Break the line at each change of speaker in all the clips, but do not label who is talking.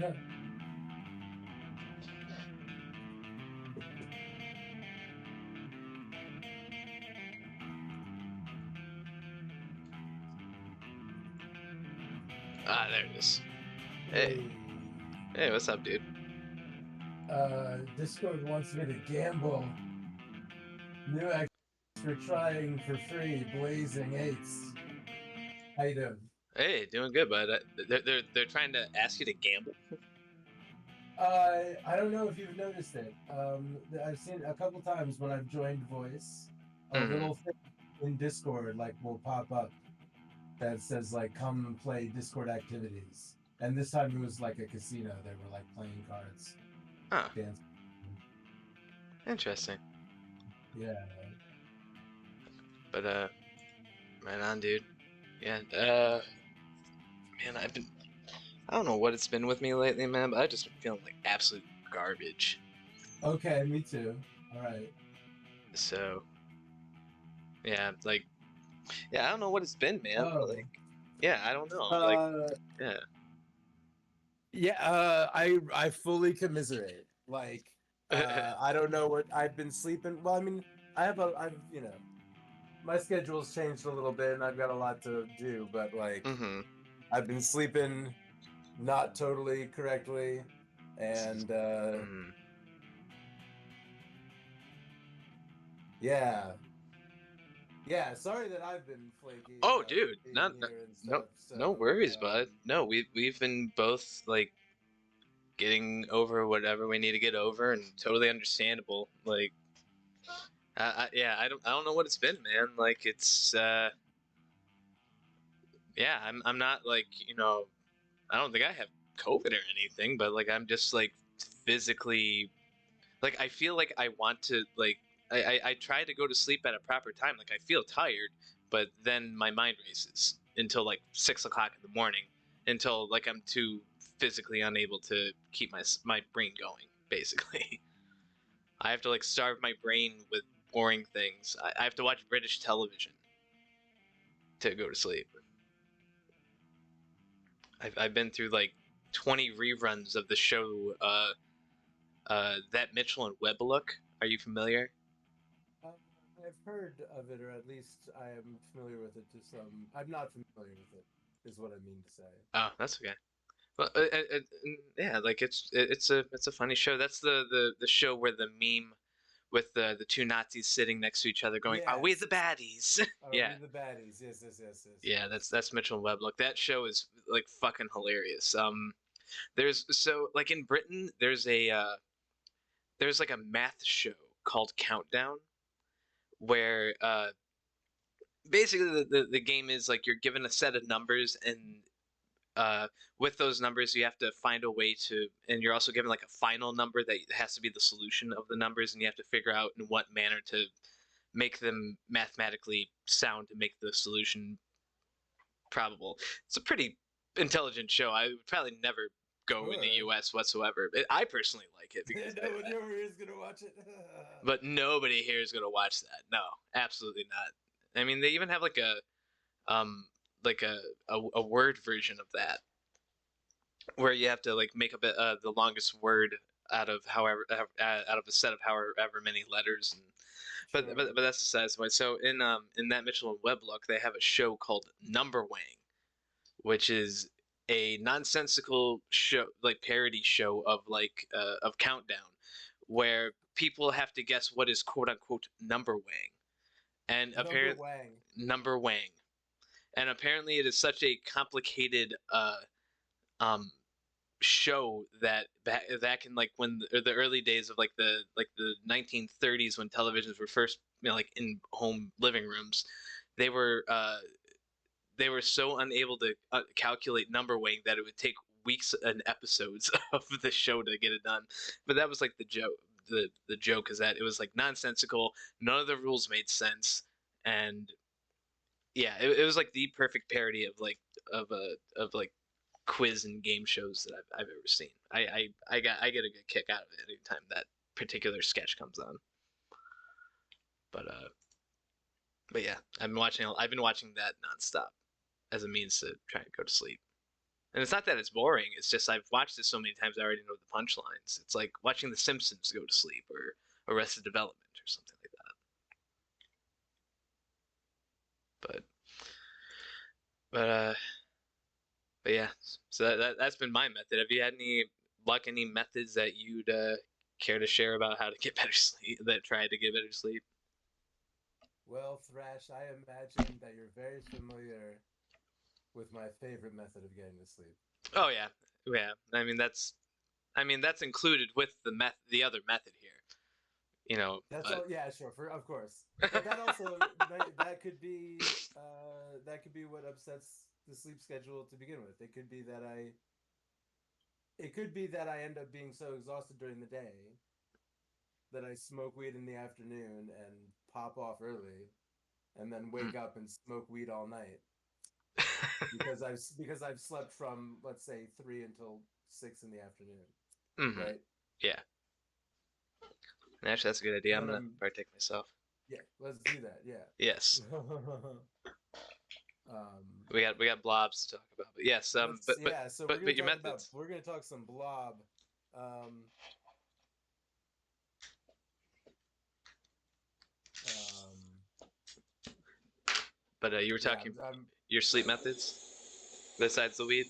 Yeah.
Ah, there it is. Hey.
Hey.
Hey, what's up, dude?
Discord wants me to gamble. New X for trying for free. Blazing eights. How you doing?
Hey, doing good, bud. They're trying to ask you to gamble.
I don't know if you've noticed it. I've seen a couple times when I've joined voice, a
Mm-hmm.
little thing in Discord like will pop up that says like come play Discord activities. And this time it was like a casino. They were like playing cards,
Huh.
dancing.
Interesting.
Yeah.
But right on, dude. Yeah. Man, I don't know what it's been with me lately, man, but I've just been feeling like absolute garbage.
Okay, me too. All right.
So, yeah, like, yeah, I don't know what it's been, man.
Oh.
Like, yeah, I don't know. Like,
Uh,
yeah.
yeah, I fully commiserate. Like, I don't know what I've been sleeping. Well, I mean, I've my schedule's changed a little bit, and I've got a lot to do. But like,
Mm-hmm.
I've been sleeping not totally correctly, and
Mm.
yeah, yeah. Sorry that I've been flaky,
Oh, dude,
being
not,
here and
no,
stuff.
no
So,
worries, bud. No, we've been both like getting over whatever we need to get over, and totally understandable. Like, yeah, I don't know what it's been, man. Like, it's yeah, I'm not like I don't think I have COVID or anything, but like I'm just like physically like I feel like I want to like I try to go to sleep at a proper time. Like I feel tired, but then my mind races until like 6 o'clock in the morning until like I'm too physically unable to keep my brain going. Basically, I have to like starve my brain with boring things. I have to watch British television to go to sleep. I've been through like 20 reruns of the show That Mitchell and Webb Look. Are you familiar?
uh, I've heard of it, or at least I am familiar with it to some. I'm not familiar with it, is what I mean to say.
Oh, that's okay. Well, yeah, like it's a funny show. That's the show where the meme with the two Nazis sitting next to each other going, "Are we
Yes.
the baddies?"
Are we
Yeah,
the baddies? Yes, yes, yes, yes,
yeah,
yes.
that's Mitchell and Webb. Look, that show is like fucking hilarious. There's so like in Britain, there's like a math show called Countdown where basically the game is like you're given a set of numbers and uh, with those numbers you have to find a way to and you're also given like a final number that has to be the solution of the numbers and you have to figure out in what manner to make them mathematically sound to make the solution probable. It's a pretty intelligent show. I would probably never go in the
Sure.
US whatsoever. I personally like it because
No one over here is gonna watch it.
but nobody here is going to watch that. No, absolutely not. I mean, they even have um like a word version of that where you have to like make up the longest word out of out of a set of however many letters and
Sure.
but that's the size of it. So in that Mitchell and Webb look, they have a show called Number Wang, which is a nonsensical show like parody show of Countdown, where people have to guess what is quote unquote number Wang, and
Number
apparently
Wang.
number Wang, and apparently it is such a complicated um show that back in like when the early days of like the 1930s when televisions were first like in home living rooms they were uh they were so unable to calculate number weighing that it would take weeks and episodes of the show to get it done. But that was like the joke. The joke is that it was like nonsensical. None of the rules made sense, and yeah, it was like the perfect parody of like of like quiz and game shows that I've ever seen. I get a good kick out of it anytime that particular sketch comes on. But yeah, I've been watching that nonstop as a means to try and go to sleep. And it's not that it's boring. It's just I've watched it so many times I already know the punchlines. It's like watching The Simpsons go to sleep or Arrested Development or something like that. But but yeah. So that's been my method. Have you had any luck, any methods that you'd care to share about how to get better sleep? That tried to get better sleep?
Well, Thrash, I imagine that you're very familiar with my favorite method of getting to sleep.
Oh yeah, yeah. I mean that's included with the other method here. You know,
That's
but
all. Yeah, sure, of course. But that also that could be what upsets the sleep schedule to begin with. It could be that I end up being so exhausted during the day that I smoke weed in the afternoon and pop off early, and then wake up and smoke weed all night because I've slept from, let's say, 3 until 6 in the afternoon,
hmm
right?
yeah. Actually, that's a good idea.
And
I'm
then
gonna
I'm
partake myself.
yeah, let's do that. Yeah.
Yes,
um,
we got blobs to talk about, but yes,
let's yeah. So
but your methods.
we're gonna talk some blob. Um, um,
But you were
yeah,
talking your sleep methods besides the weed.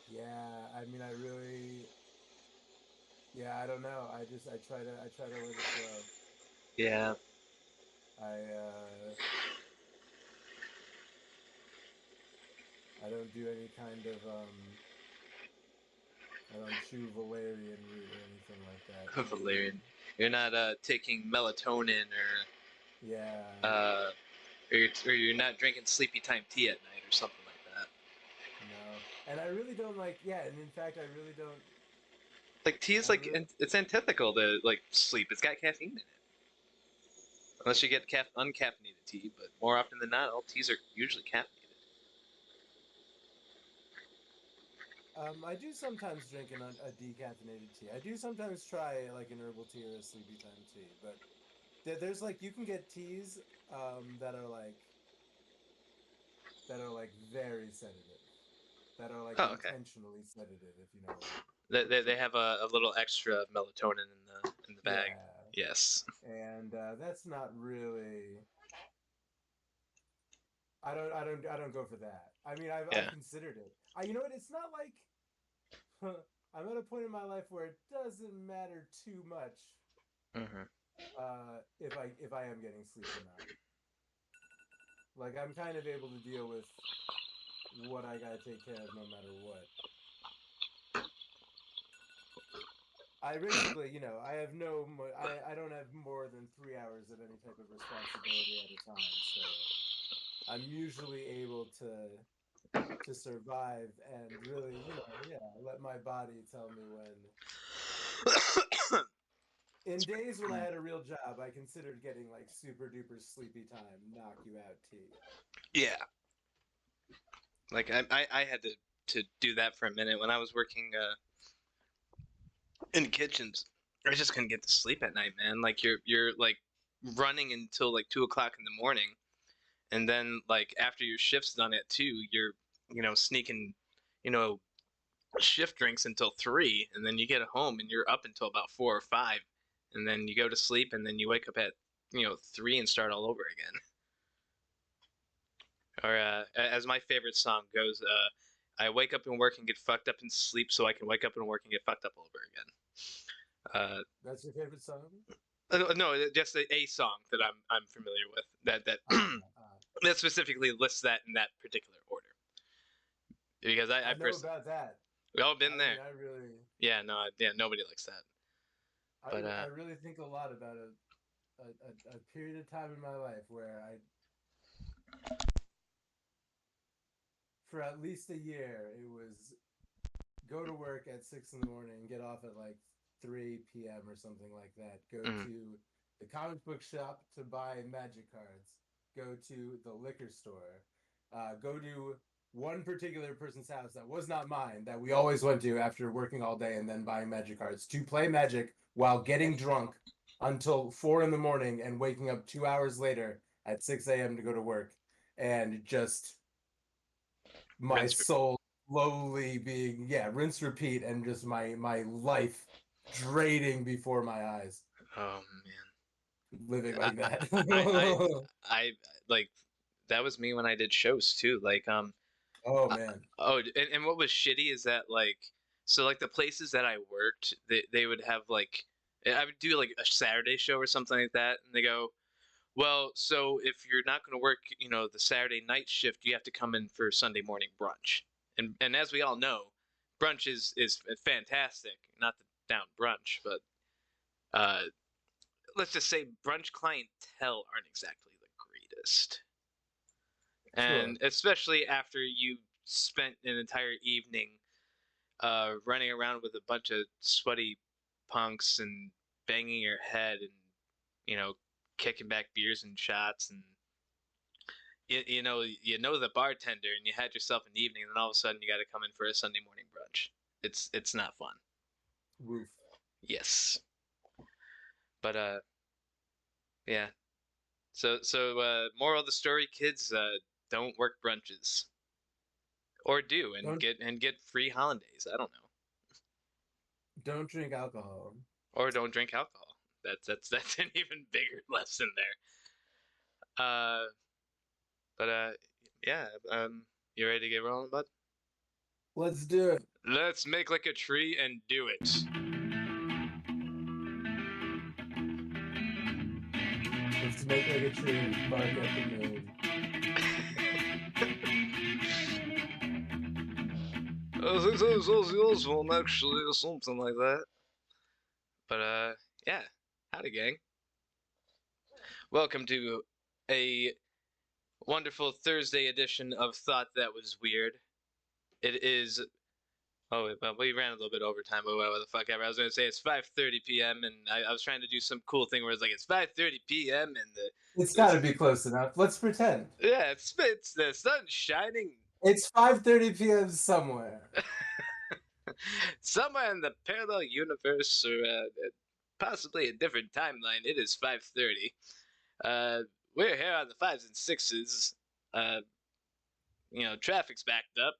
yeah. I mean, I really yeah. I don't know. I try to let it flow.
Yeah.
I I don't do any kind of I don't chew valerian root or anything like that.
Valerian. You're not taking melatonin
Yeah,
or you're not drinking sleepy time tea at night or something like that.
no. And I really don't like yeah, and in fact I really don't
Like tea is
I
like
really
it's antithetical to like sleep. It's got caffeine in it. Unless you get uncaffeinated tea, but more often than not, all teas are usually caffeinated.
I do sometimes drink a decaffeinated tea. I do sometimes try like an herbal tea or a sleepy time tea, but there's like you can get teas that are like very sedative, that are like
Oh, okay.
intentionally sedative, if you know what I mean.
They have a little extra melatonin in the bag.
Yeah,
Yes.
and that's not really. I don't go for that. I mean, I've
Yeah.
considered it. You know what? It's not like I'm at a point in my life where it doesn't matter too much
hmm
if I am getting sleep or not. Like I'm kind of able to deal with what I gotta take care of no matter what. I basically, you know, I have I don't have more than 3 hours of any type of responsibility at a time, so I'm usually able to survive and really, you know, yeah, let my body tell me when. In days when I had a real job, I considered getting like super duper sleepy time, knock you out tea.
yeah. Like I had to do that for a minute when I was working in kitchens. I just couldn't get to sleep at night, man. Like you're like running until like 2 o'clock in the morning, and then like after your shift's done at 2, you're sneaking you know shift drinks until 3, and then you get home and you're up until about 4 or 5, and then you go to sleep, and then you wake up at 3 and start all over again. Or as my favorite song goes, I wake up and work and get fucked up and sleep so I can wake up and work and get fucked up all over again.
That's your favorite song?
No, just a song that I'm familiar with that
Uh,
that specifically lists that in that particular order. Because I
I know
personally,
about that.
we all been
I mean,
there.
I really,
Yeah, no, yeah, nobody likes that. But
I really think a lot about a period of time in my life where for at least a year, it was go to work at 6 in the morning, get off at like 3 p.m. or something like that. Go
Mm.
to the comic book shop to buy magic cards. Go to the liquor store. Go to one particular person's house that was not mine that we always went to after working all day and then buying magic cards to play magic while getting drunk until 4 in the morning and waking up 2 hours later at 6 a.m. to go to work and just my
Rinse.
soul slowly being rinse repeat and just my life draining before my eyes
Oh
living
man.
like that.
I like that was me when I did shows too.
Oh
Uh,
man.
oh, and what was shitty is that so like the places that I worked, they would have I would do like a Saturday show or something like that, and they go, well, so if you're not going to work, the Saturday night shift, you have to come in for Sunday morning brunch. And as we all know, brunch is fantastic. Not to down brunch, but uh, let's just say brunch clientele aren't exactly the greatest.
Sure.
And especially after you spent an entire evening running around with a bunch of sweaty punks and banging your head and you know kicking back beers and shots and you know the bartender and you had yourself an evening and then all of a sudden you got to come in for a Sunday morning brunch. It's not fun.
Woof.
Yes, but yeah. So moral of the story, kids, don't work brunches or do and
don't
get free holidays. I don't know.
don't drink alcohol.
Or don't drink alcohol. That's an even bigger lesson there. But yeah. You ready to get rolling, bud?
Let's do it.
Let's make like a tree and do it.
Let's make like a tree, bark at the moon.
I think that was Ozzy Osbourne actually, or something like that. But yeah. Howdy, gang. Welcome to a wonderful Thursday edition of Thought That Was Weird. It is. Oh, but we ran a little bit overtime, but whatever the fuck ever. I was gonna say it's 5:30 p.m. and I was trying to do some cool thing where it's like it's 5:30 p.m. and
It's got to be close enough. Let's pretend.
yeah, it's the sun's shining.
It's 5:30 p.m. somewhere.
Somewhere in the parallel universe or possibly a different timeline, it is 5:30. We're here on the fives and sixes. Uh, traffic's backed up.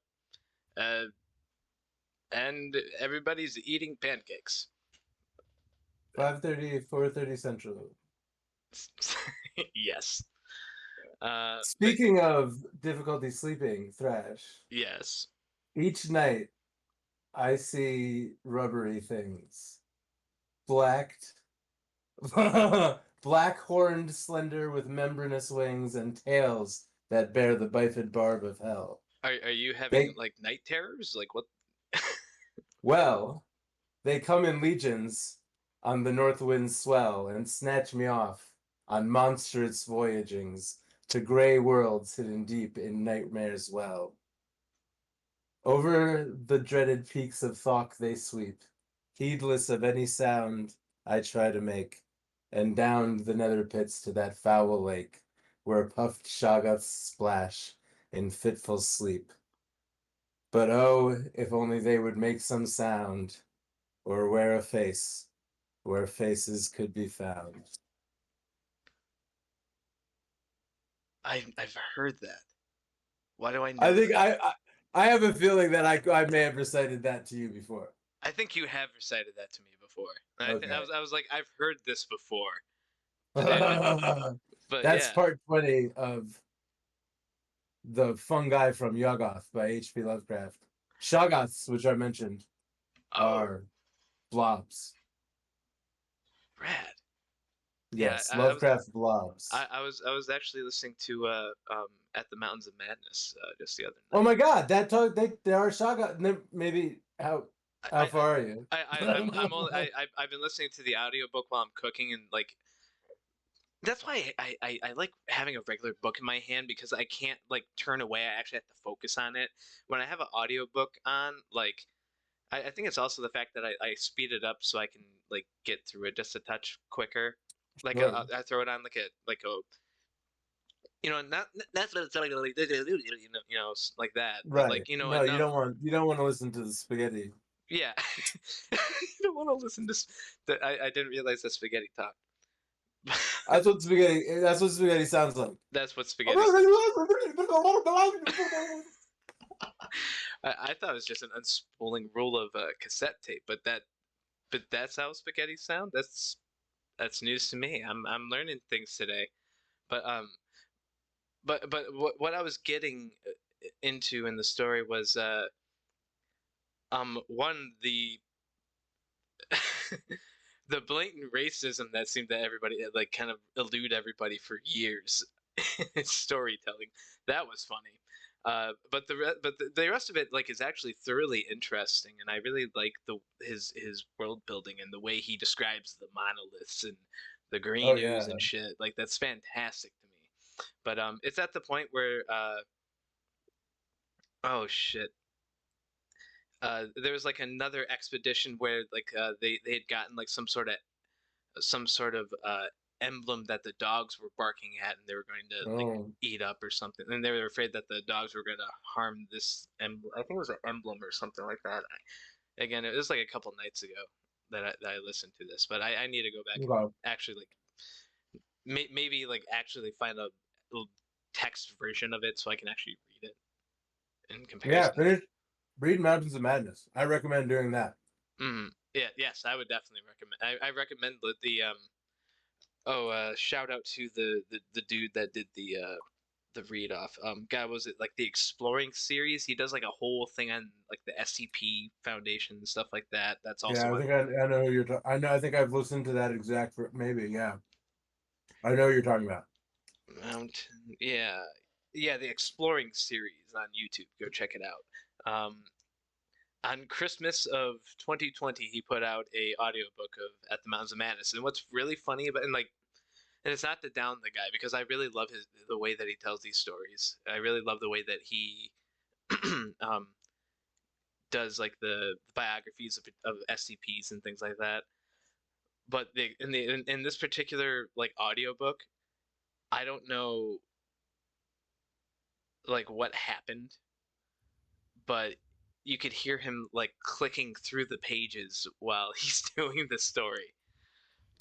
Uh, and everybody's eating pancakes.
5:30, 4:30 Central.
Yes.
Speaking of difficulty sleeping, Thrash,
yes.
each night I see rubbery things. Blacked, black horned, slender with membranous wings and tails that bear the bifid barb of hell.
Are you having
They,
like night terrors? Like what?
well, they come in legions on the north wind's swell and snatch me off on monstrous voyagings to gray worlds hidden deep in nightmare's well. Over the dreaded peaks of Thok they sweep, heedless of any sound I try to make, and down the nether pits to that foul lake, where puffed shoggoths splash in fitful sleep. But oh, if only they would make some sound, or wear a face where faces could be found.
I've heard that. Why do I
I
know
think
that?
I have a feeling that I may have recited that to you before.
I think you have recited that to me before. And
Okay.
I was like, I've heard this before. But
That's
yeah.
part 20 of the fungi from Yoggoth by H.P. Lovecraft. Shoggoths, which I mentioned,
Oh,
are blobs.
rad. Yeah,
Yes, Lovecraft blobs.
I was actually listening to At the Mountains of Madness just the other
Oh
night.
my God, they are Shoggoths. Maybe how
I
far are you?
I'm only I've been listening to the audiobook while I'm cooking and like that's why I like having a regular book in my hand because I can't like turn away. I actually have to focus on it. When I have an audiobook on, like I think it's also the fact that I speed it up so I can like get through it just a touch quicker. Like
Sure.
I throw it on like a not that's what it's like like that, but
Right.
like
No,
enough.
you don't want to listen to the spaghetti.
Yeah, you don't want to listen to. I didn't realize that spaghetti talk.
That's what spaghetti sounds like.
That's what spaghetti. I thought it was just an unspooling rule of cassette tape, but that's how spaghetti sound. That's news to me. I'm learning things today. But what I was getting into in the story was one the blatant racism that seemed to everybody like kind of elude everybody for years. Storytelling that was funny. But the rest of it like is actually thoroughly interesting, and I really like his world building and the way he describes the monoliths and the
Oh
green ooze
yeah.
and shit. Like that's fantastic to me. But it's at the point where oh shit, there was like another expedition where like they had gotten like some sort of emblem that the dogs were barking at, and they were going to like
Oh.
eat up or something, and they were afraid that the dogs were going to harm this emblem. I think it was an emblem or something like that. Again, it was like a couple nights ago that I listened to this, but I need to go back and
Wow.
actually like maybe like actually find a little text version of it so I can actually read it in
Yeah,
comparison.
finish Read Mountains of Madness. I recommend doing that.
Yeah, yes, I would definitely recommend. I recommend the shout out to the dude that did the read off. God, was it like the Exploring series? He does like a whole thing on like the SCP Foundation and stuff like that. That's
Yeah,
also
I
on
think I know who you're talking. I know. I think I've listened to that maybe. Yeah, I know who you're talking about.
Mountain. Yeah, yeah, the Exploring series on YouTube. Go check it out. On Christmas of 2020, he put out a audiobook of At the Mountains of Madness. And what's really funny about and it's not to down the guy because I really love the way that he tells these stories. I really love the way that he um, does like the biographies of SCPs and things like that. But in this particular like audiobook, I don't know like what happened, but you could hear him like clicking through the pages while he's doing the story.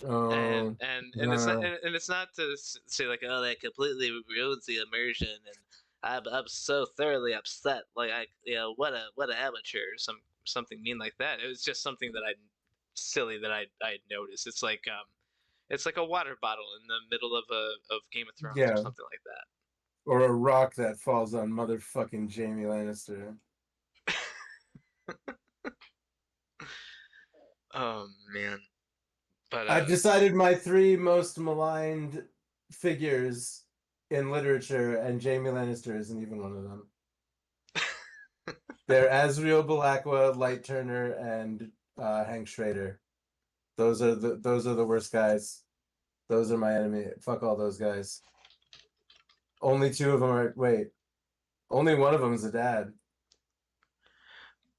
Oh,
And it's not
no.
to say like, oh, that completely ruins the immersion, and I'm so thoroughly upset, like what a amateur, or something mean like that. It was just something that I noticed. It's like a water bottle in the middle of Game of Thrones or
Yeah,
something like that.
or a rock that falls on motherfucking Jamie Lannister.
Oh man, but
I've decided my three most maligned figures in literature, and Jamie Lannister isn't even one of them. They're Asriel Belacqua, Light Turner, and Hank Schrader. Those are the worst guys. Those are my enemy. Fuck all those guys. Only two of them are. Wait, only one of them is a dad.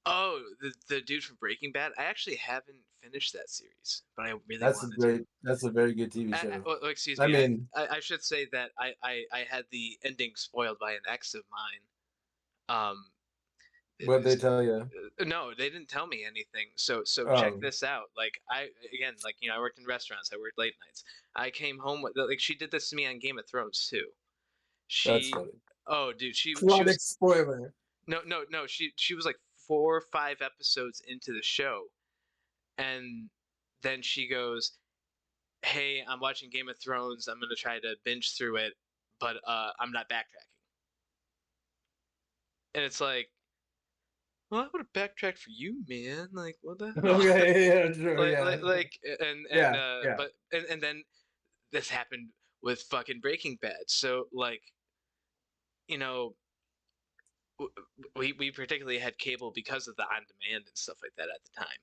oh, the dude from Breaking Bad. I actually haven't finished that series, but I really wanted to.
That's a very good TV show.
Oh, excuse
I
me.
mean,
I should say that I had the ending spoiled by an ex of mine. Um,
what'd they tell you?
no, they didn't tell me anything. So check
Oh,
this out. Like I again, like I worked in restaurants. I worked late nights. I came home with like she did this to me on Game of Thrones too.
that's
She,
funny.
oh dude, she was
Chronic spoiler.
no. She was like 4 or 5 episodes into the show, and then she goes, hey, I'm watching Game of Thrones. I'm gonna try to binge through it, but I'm not backtracking. And it's like, well, I would have backtracked for you, man. Like, what the hell?
Okay, yeah, sure, yeah,
And
yeah, yeah.
but and then this happened with fucking Breaking Bad. So like, you know, we particularly had cable because of the on demand and stuff like that at the time.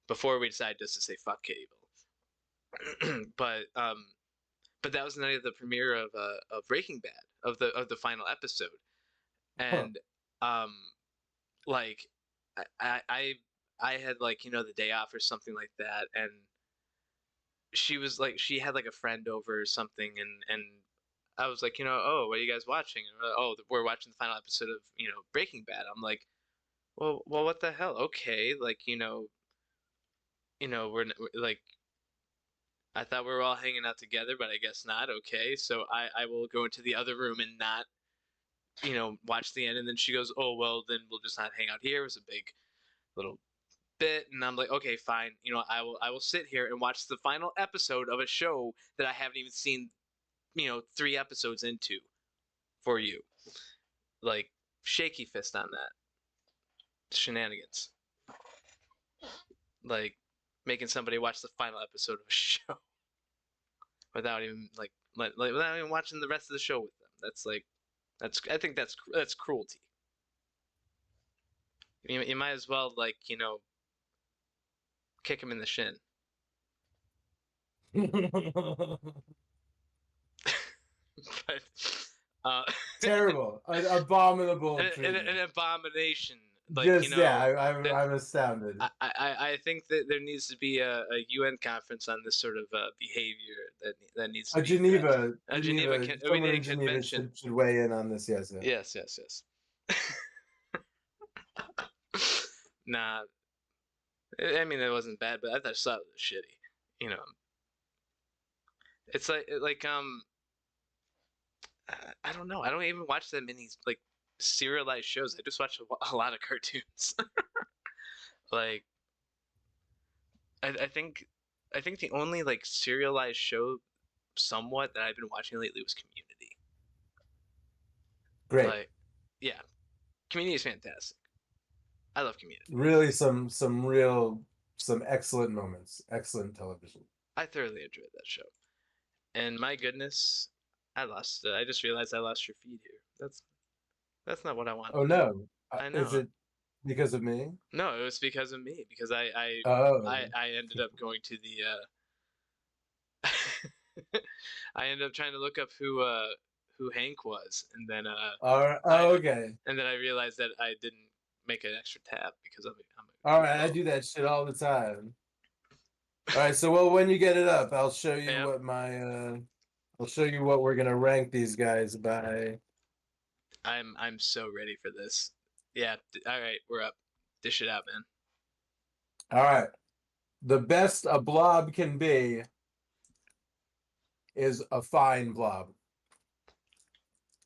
Before we decided just to say fuck cable. but but that was the night of the premiere of Breaking Bad, of the final episode,
Huh.
and um like I had, like, the day off or something like that, and she had like a friend over or something, and I was like, oh, what are you guys watching? And, oh, we're watching the final episode of Breaking Bad. I'm like, well, what the hell? Okay, like, we're like, I thought we were all hanging out together, but I guess not. Okay, so I will go into the other room and not watch the end. And then she goes, oh, well, then we'll just not hang out here. It was a big little bit. And I'm like, okay, fine. I will sit here and watch the final episode of a show that I haven't even seen 3 episodes into for you. Like, shaky fist on that. Shenanigans. Like, making somebody watch the final episode of a show without even without even watching the rest of the show with them. I think that's cruelty. You might as well, like, kick him in the shin. But
Terrible, an abominable
an
treatment.
abomination. Like,
Just yeah, I'm astounded.
I think that there needs to be a UN conference on this sort of behavior that needs to
A
be addressed.
Geneva,
We
someone
need a
in Geneva
convention.
should weigh in on this. Yes, yeah.
Yes. Nah, I mean, it wasn't bad, but I thought it was shitty. It's like I don't know. I don't even watch that many like serialized shows. I just watch a lot of cartoons. Like, I think the only like serialized show somewhat that I've been watching lately was Community.
Great.
Like, yeah, Community is fantastic. I love Community.
Really, some excellent moments, excellent television.
I thoroughly enjoyed that show. And my goodness, I just realized I lost your feed here. That's not what I wanted.
Oh no,
I
is
know.
it because of me?
No, it was because of me. Because
Oh,
I ended up going to the I ended up trying to look up who Hank was, and then
all right.
I
Oh, okay.
and then I realized that I didn't make an extra tab because I'm a
All right, I
goofball.
do that shit all the time. All right, so well, when you get it up, I'll show you
Yep.
what I'll show you what we're gonna rank these guys by.
I'm so ready for this. Yeah. All right, we're up. Dish it out, man.
All right, the best a blob can be is a fine blob.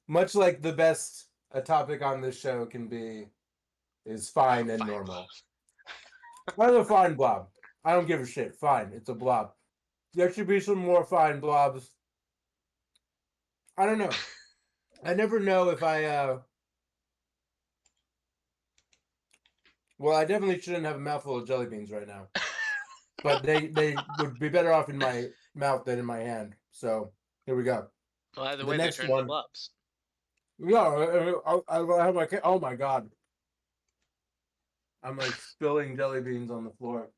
Much like the best a topic on this show can be is fine and
Fine
normal.
blob.
What's a fine blob? I don't give a shit. Fine, it's a blob. There should be some more fine blobs. I don't know. I never know if well, I definitely shouldn't have a mouthful of jelly beans right now. But they would be better off in my mouth than in my hand. So here we go.
Well, either
The
way, they're
next
turned into
one.
blobs.
Yeah, I have my. Oh my god! I'm like spilling jelly beans on the floor.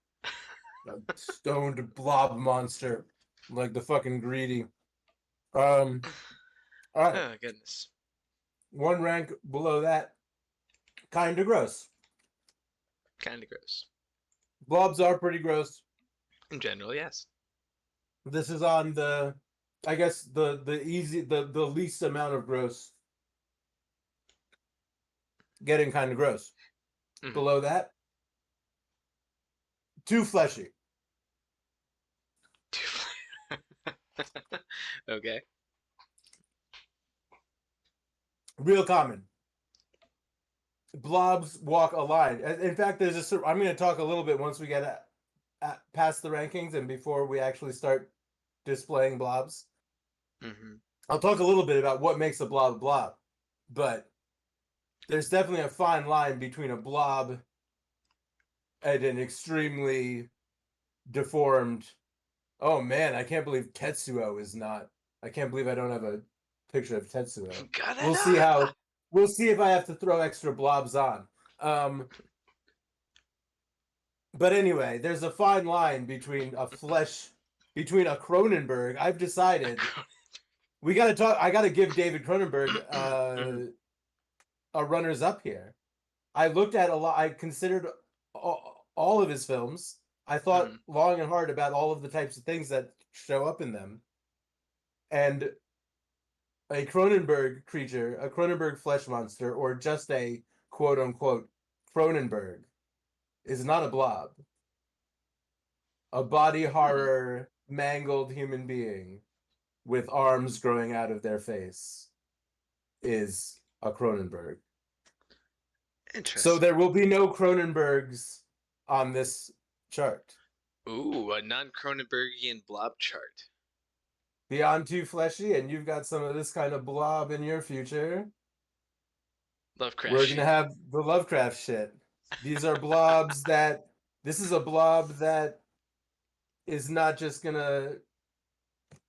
A stoned blob monster, like the fucking greedy. All right,
Oh goodness.
one rank below that. Kind of gross.
Kind of gross.
Blobs are pretty gross.
In general, yes.
This is on the, I guess the least amount of gross. Getting kind of gross.
Mhm.
Below that, too fleshy.
Okay.
Real common. Blobs walk a line. In fact, there's I'm going to talk a little bit once we get past the rankings and before we actually start displaying blobs.
Mm-hmm.
I'll talk a little bit about what makes a blob a blob, but there's definitely a fine line between a blob and an extremely deformed. Oh man, I can't believe Tetsuo is not. I can't believe I don't have a picture of Tetsuo. We'll see if I have to throw extra blobs on. But anyway, there's a fine line between a flesh between a Cronenberg. I've decided we got to talk. I got to give David Cronenberg
Mhm,
a runners up here. I looked at a lot. I considered all of his films. I thought
mhm,
long and hard about all of the types of things that show up in them. And a Cronenberg creature, a Cronenberg flesh monster, or just a quote unquote Cronenberg is not a blob. A body
hmm.
horror, mangled human being with arms growing out of their face is a Cronenberg. So
Interesting.
there will be no Cronenbergs on this chart.
Ooh, a non-Cronenbergian blob chart.
Beyond too fleshy, and you've got some of this kind of blob in your future.
Lovecraft
We're gonna
shit.
have the Lovecraft shit. These are blobs that this is a blob that is not just gonna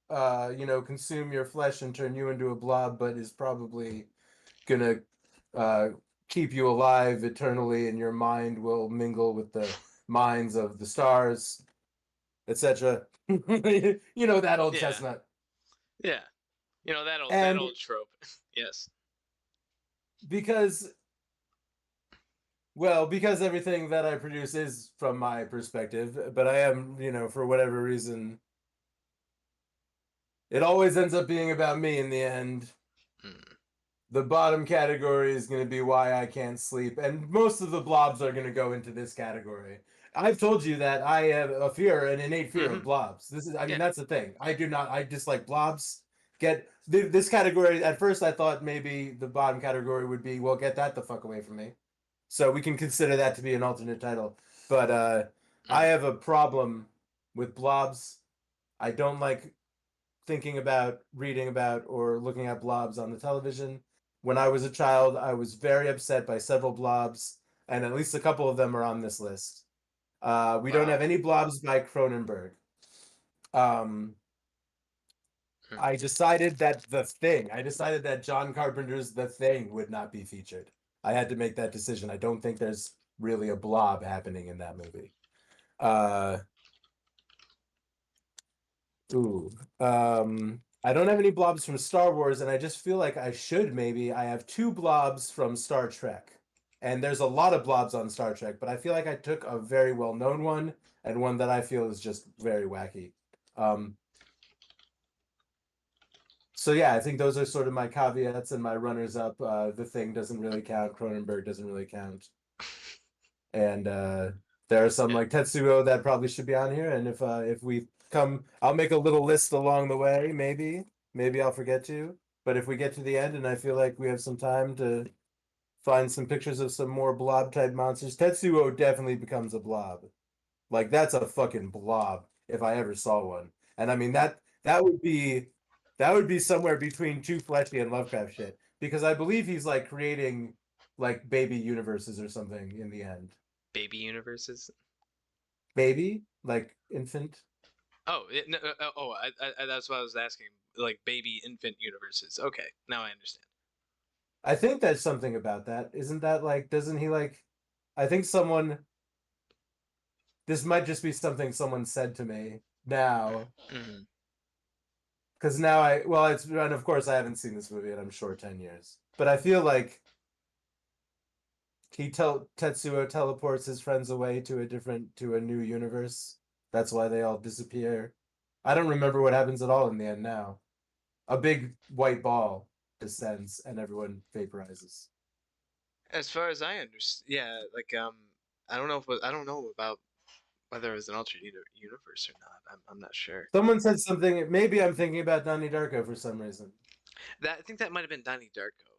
consume your flesh and turn you into a blob, but is probably gonna uh keep you alive eternally, and your mind will mingle with the minds of the stars, etc. You know that old
Yeah,
chestnut.
yeah. You know that
And
old trope. Yes.
because because everything that I produce is from my perspective, but I am, for whatever reason, it always ends up being about me in the end.
Mm.
The bottom category is going to be why I can't sleep, and most of the blobs are going to go into this category. I've told you that I have an innate fear
Hmm.
of blobs. I mean,
Yeah.
that's the thing. I dislike blobs. This category. At first, I thought maybe the bottom category would be, well, get that the fuck away from me. So we can consider that to be an alternate title. But I
Mm.
have a problem with blobs. I don't like thinking about, reading about, or looking at blobs on the television. When I was a child, I was very upset by several blobs, and at least a couple of them are on this list. We don't
Wow.
have any blobs by Cronenberg. Um,
Mm.
I decided that John Carpenter's The Thing would not be featured. I had to make that decision. I don't think there's really a blob happening in that movie. Uh, Ooh. I don't have any blobs from Star Wars, and I just feel like I should maybe. I have two blobs from Star Trek. And there's a lot of blobs on Star Trek, but I feel like I took a very well-known one and one that I feel is just very wacky. Um, so yeah, I think those are sort of my caveats and my runners up. The Thing doesn't really count. Cronenberg doesn't really count. And there are some
Yeah.
like Tetsuo that probably should be on here. And if we come, I'll make a little list along the way. Maybe I'll forget to. But if we get to the end and I feel like we have some time to find some pictures of some more blob type monsters, Tetsuo definitely becomes a blob. Like that's a fucking blob if I ever saw one. And I mean that would be somewhere between Too Fleshy and Lovecraft shit because I believe he's like creating like baby universes or something in the end.
Baby universes.
Baby, like infant.
Oh, no, that's what I was asking. Like baby infant universes. Okay, now I understand.
I think there's something about that. Isn't that like, doesn't he like, I think someone, this might just be something someone said to me now.
Mm-hmm.
Because now and of course I haven't seen this movie in, I'm sure, 10 years. But I feel like Tetsuo teleports his friends away to a new universe. That's why they all disappear. I don't remember what happens at all in the end now. A big white ball descends and everyone vaporizes.
As far as I understand, yeah, like I don't know about whether it was an alternate universe or not. I'm not sure.
Someone said something. Maybe I'm thinking about Donnie Darko for some reason.
That I think that might have been Donnie Darko.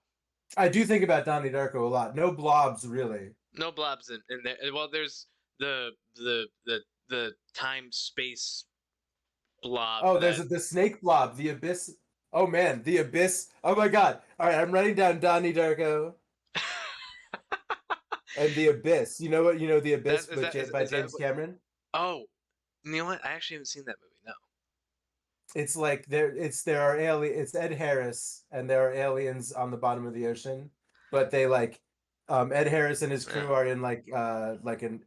I do think about Donnie Darko a lot. No blobs, really.
No blobs in there. Well, there's the time space blob
Oh,
that.
the snake blob, the abyss. Oh man, the abyss. Oh my god. All right, I'm writing down Donnie Darko and the abyss. You know what? You know the
That
abyss
is that
By
is that
James
what?
Cameron.
Oh, you know what? I actually haven't seen that movie. No.
It's like there are alien. It's Ed Harris, and there are aliens on the bottom of the ocean, but they like Ed Harris and his
Yeah.
crew are in like an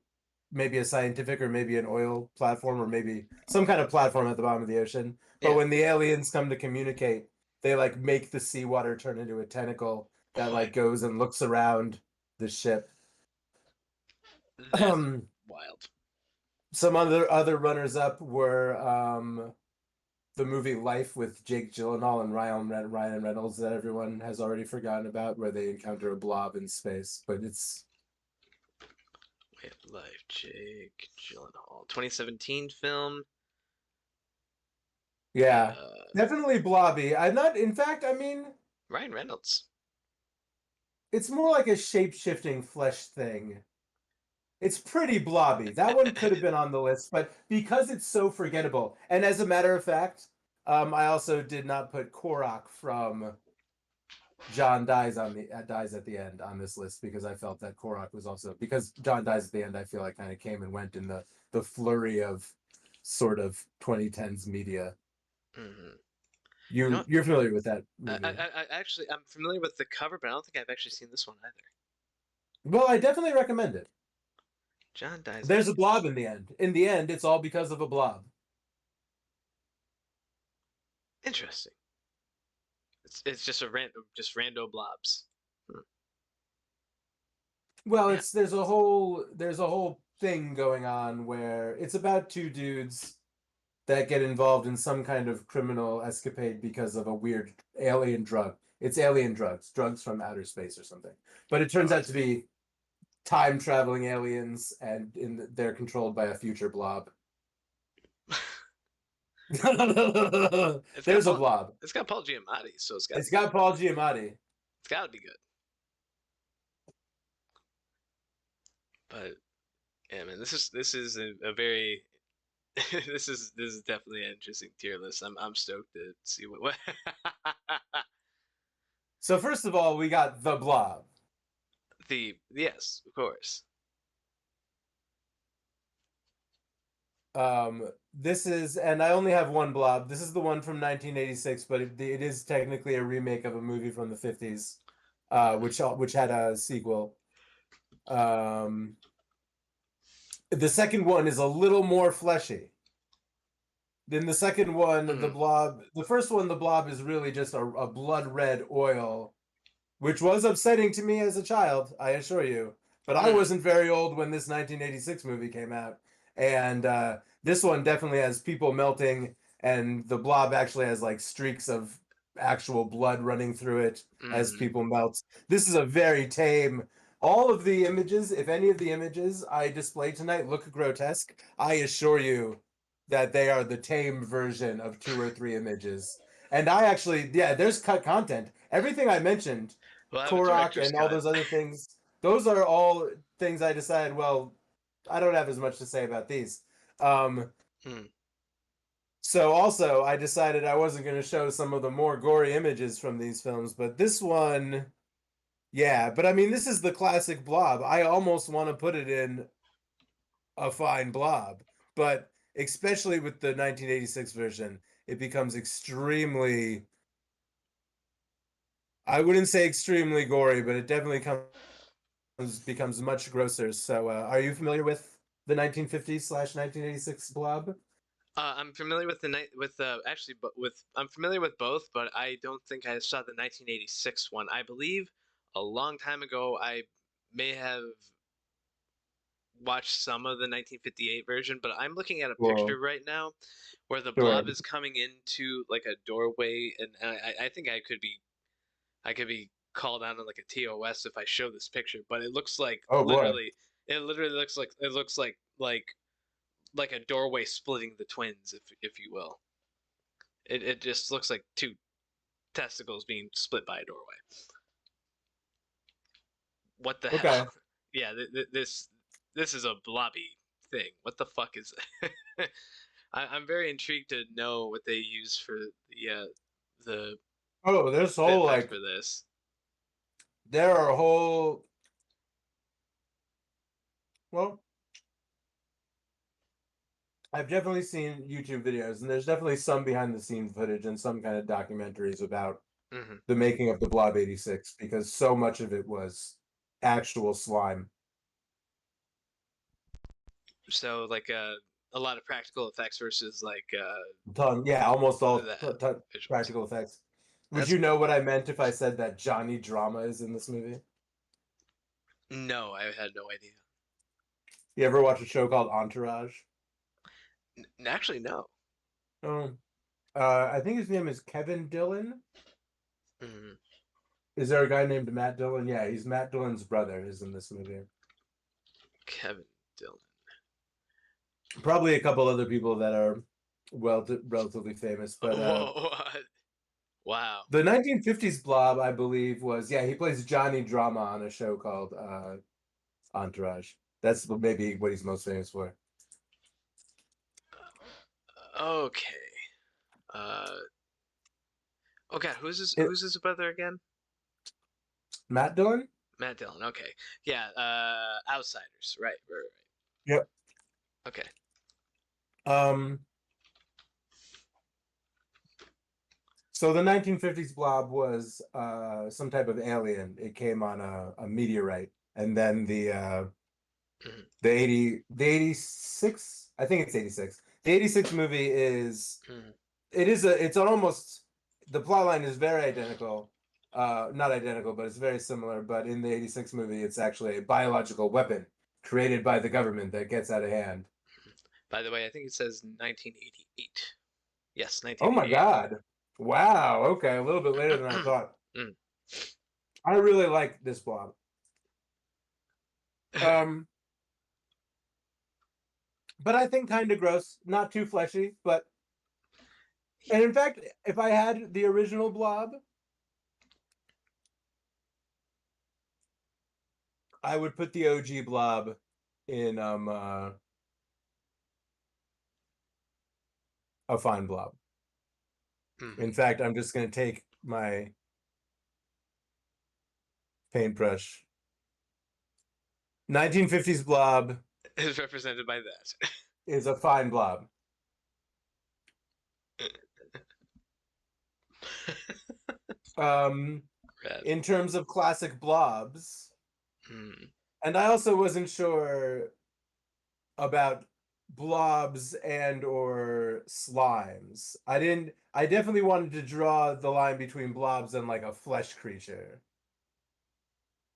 maybe a scientific or maybe an oil platform or maybe some kind of platform at the bottom of the ocean. But
Yeah.
when the aliens come to communicate, they like make the seawater turn into a tentacle that
Boy,
like goes and looks around the ship.
that's wild.
Some other runners up were the movie Life with Jake Gyllenhaal and Ryan Reynolds that everyone has already forgotten about, where they encounter a blob in space. But it's
Wait, Life, Jake Gyllenhaal, 2017 film.
yeah,
Uh,
definitely blobby. I'm not. In fact, I mean,
Ryan Reynolds.
it's more like a shape-shifting flesh thing. It's pretty blobby. That one could have been on the list, but because it's so forgettable, and as a matter of fact, I also did not put Korok from John dies at the end on this list because I felt that Korok was also because John dies at the end. I feel like kind of came and went in the flurry of sort of 2010s media.
Mm-hmm. You know,
You're familiar with that
I,
movie?
I actually I'm familiar with the cover, but I don't think I've actually seen this one either.
Well, I definitely recommend it.
John dies at
There's a
the
blob in the end. In the end, it's all because of a blob.
Interesting. It's just a random just rando blobs. Hmm.
Well,
Yeah.
it's there's a whole thing going on where it's about two dudes that get involved in some kind of criminal escapade because of a weird alien drug. It's alien drugs from outer space or something. But it
Oh,
turns
I
out to
see.
be time traveling aliens, and they're controlled by a future blob.
it's got
There's a
Paul.
blob.
It's got Paul Giamatti, so it's got to
It's
be good.
got Paul Giamatti.
It's got to be good. But yeah, man, this is a very this is definitely an interesting tier list. I'm stoked to see what.
So first of all, we got the blob.
The yes, of course.
This is, and I only have one blob. This is the one from 1986, but it is technically a remake of a movie from the 50s,
Mm-hmm.
which had a sequel. Um, the second one is a little more fleshy. Then the second one, the
Mm-hmm.
blob, the first one, the blob is really just a blood red oil, which was upsetting to me as a child, I assure you. But I
Mm-hmm.
wasn't very old when this 1986 movie came out. And this one definitely has people melting, and the blob actually has like streaks of actual blood running through it as
Mm-hmm.
people melt. This is a very tame. All of the images, if any of the images I display tonight look grotesque, I assure you that they are the tame version of two or three images. And I actually, yeah, there's cut content. Everything I mentioned,
We'll have a
Korok
director's
and all
cut.
those other things, those are all things I decided, well, I don't have as much to say about these. Um,
Mm.
so also I decided I wasn't going to show some of the more gory images from these films, but this one, yeah, but I mean, this is the classic Blob. I almost want to put it in a fine Blob, but especially with the 1986 version, it becomes extremely, I wouldn't say extremely gory, but it definitely becomes much grosser. So, are you familiar with the 1950s / 1986 Blob?
I'm familiar with the night with actually, but with I'm familiar with both, but I don't think I saw the 1986 one. I believe a long time ago I may have watched some of the 1958 version, but I'm looking at a
Well,
picture right now where the
sure.
blob is coming into like a doorway, and I think I could be called out on like a TOS if I show this picture, but it looks like
Oh boy.
literally looks like a doorway splitting the twins, if you will. It just looks like two testicles being split by a doorway. What the hell?
Okay.
Yeah, this is a blobby thing. What the fuck is it? I'm very intrigued to know what they use for the
Oh, there's
the
whole
effects
like
for this.
there are whole well, I've definitely seen YouTube videos, and there's definitely some behind the scenes footage and some kind of documentaries about
Hmm.
the making of the Blob 86 because so much of it was actual slime.
So like a lot of practical effects versus like
Yeah, almost all
the visuals.
practical effects. Would
That's
you know what I meant if I said that Johnny Drama is in this movie?
no, I had no idea.
You ever watch a show called Entourage?
Actually, no.
Oh, I think his name is Kevin Dillon.
Mm,
Is there a guy named Matt Dillon? Yeah, he's Matt Dillon's brother. Is in this movie.
Kevin Dillon.
Probably a couple other people that are relatively famous, but
Whoa! Wow.
the 1950s Blob, I believe, was he plays Johnny Drama on a show called Entourage. That's maybe what he's most famous for.
Okay. Uh. Oh God,
It,
Who's his brother again?
Matt Dillon?
Matt Dillon. Okay. Yeah. Outsiders. Right. Right. Right.
Yep.
Okay.
Um, so the 1950s Blob was some type of alien. It came on a meteorite, and then
Mhm.
the 86, I think it's 86. The 86 movie is
Mhm.
it's an almost, the plot line is very identical. Not identical, but it's very similar. But in the 86 movie, it's actually a biological weapon created by the government that gets out of hand.
By the way, I think it says 1988. Yes,
Oh my
1988.
God. Wow. Okay. A little bit later than I thought.
Mm.
I really like this Blob. Um, but I think kind of gross, not too fleshy, but and in fact, if I had the original Blob, I would put the OG Blob in a fine Blob. In
Mhm.
fact, I'm just gonna take my paintbrush. 1950s Blob
Is represented by that.
is a fine Blob. Um,
Red.
in terms of classic Blobs,
Mm.
and I also wasn't sure about blobs and or slimes. I definitely wanted to draw the line between blobs and like a flesh creature.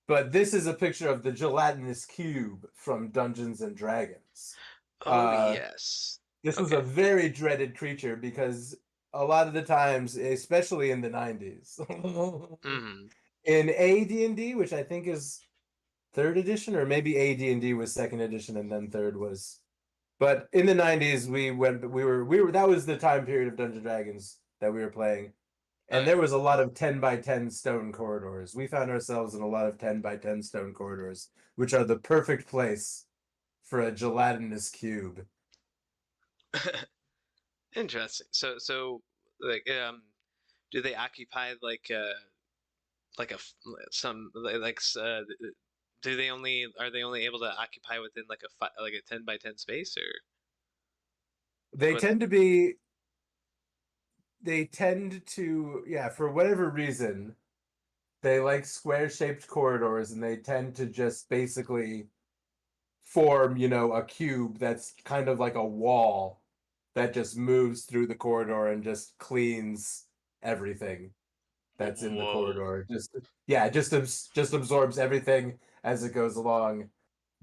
But this is a picture of the gelatinous cube from Dungeons and Dragons.
Oh
Uh
yes.
this was a
Okay.
very dreaded creature because a lot of the times, especially in the 90s,
Mm.
in AD&D, which I think is third edition, or maybe AD&D was second edition and then third was. But in the 90s, we were that was the time period of Dungeons and Dragons that we were playing.
Oh
And there
yeah.
was a lot of 10 by 10 stone corridors. We found ourselves in a lot of 10 by 10 stone corridors, which are the perfect place for a gelatinous cube.
Interesting. So like do they occupy like some do they only are they only able to occupy within like like a 10 by 10 space or
They
what?
tend to be they tend to, yeah, for whatever reason, they like square shaped corridors and they tend to just basically form, a cube that's kind of like a wall that just moves through the corridor and just cleans everything that's in the
Whoa.
corridor. Just absorbs everything as it goes along,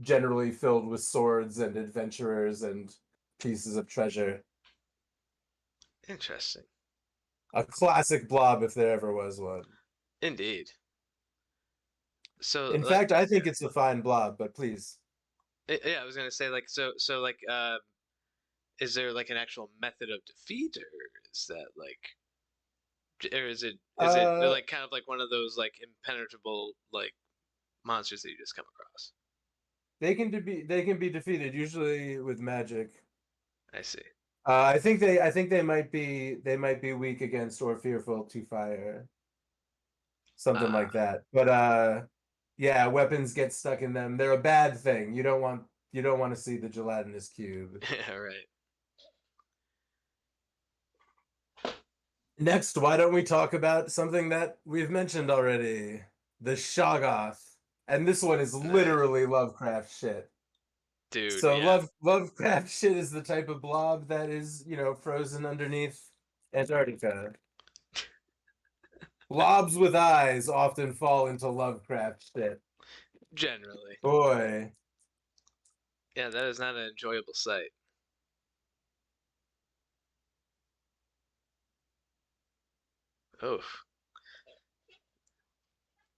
generally filled with swords and adventurers and pieces of treasure.
Interesting.
A classic blob if there ever was one.
Indeed. So
In
like
fact, I think it's a fine blob, but please.
yeah, I was gonna say like so like is there like an actual method of defeat or is that like or is it
Uh
like kind of like one of those like impenetrable like monsters that you just come across?
they can be defeated usually with magic.
I see.
I think they might be weak against or fearful to fire, something
Ah,
like that. But yeah, weapons get stuck in them. They're a bad thing. You don't want to see the gelatinous cube.
yeah, right.
Next, why don't we talk about something that we've mentioned already, the Shoggoth. And this one is
Uh,
literally Lovecraft shit.
Dude,
So
yeah.
Lovecraft shit is the type of blob that is, frozen underneath Antarctica. Blobs with eyes often fall into Lovecraft shit.
Generally.
Boy.
Yeah, that is not an enjoyable sight. Oh.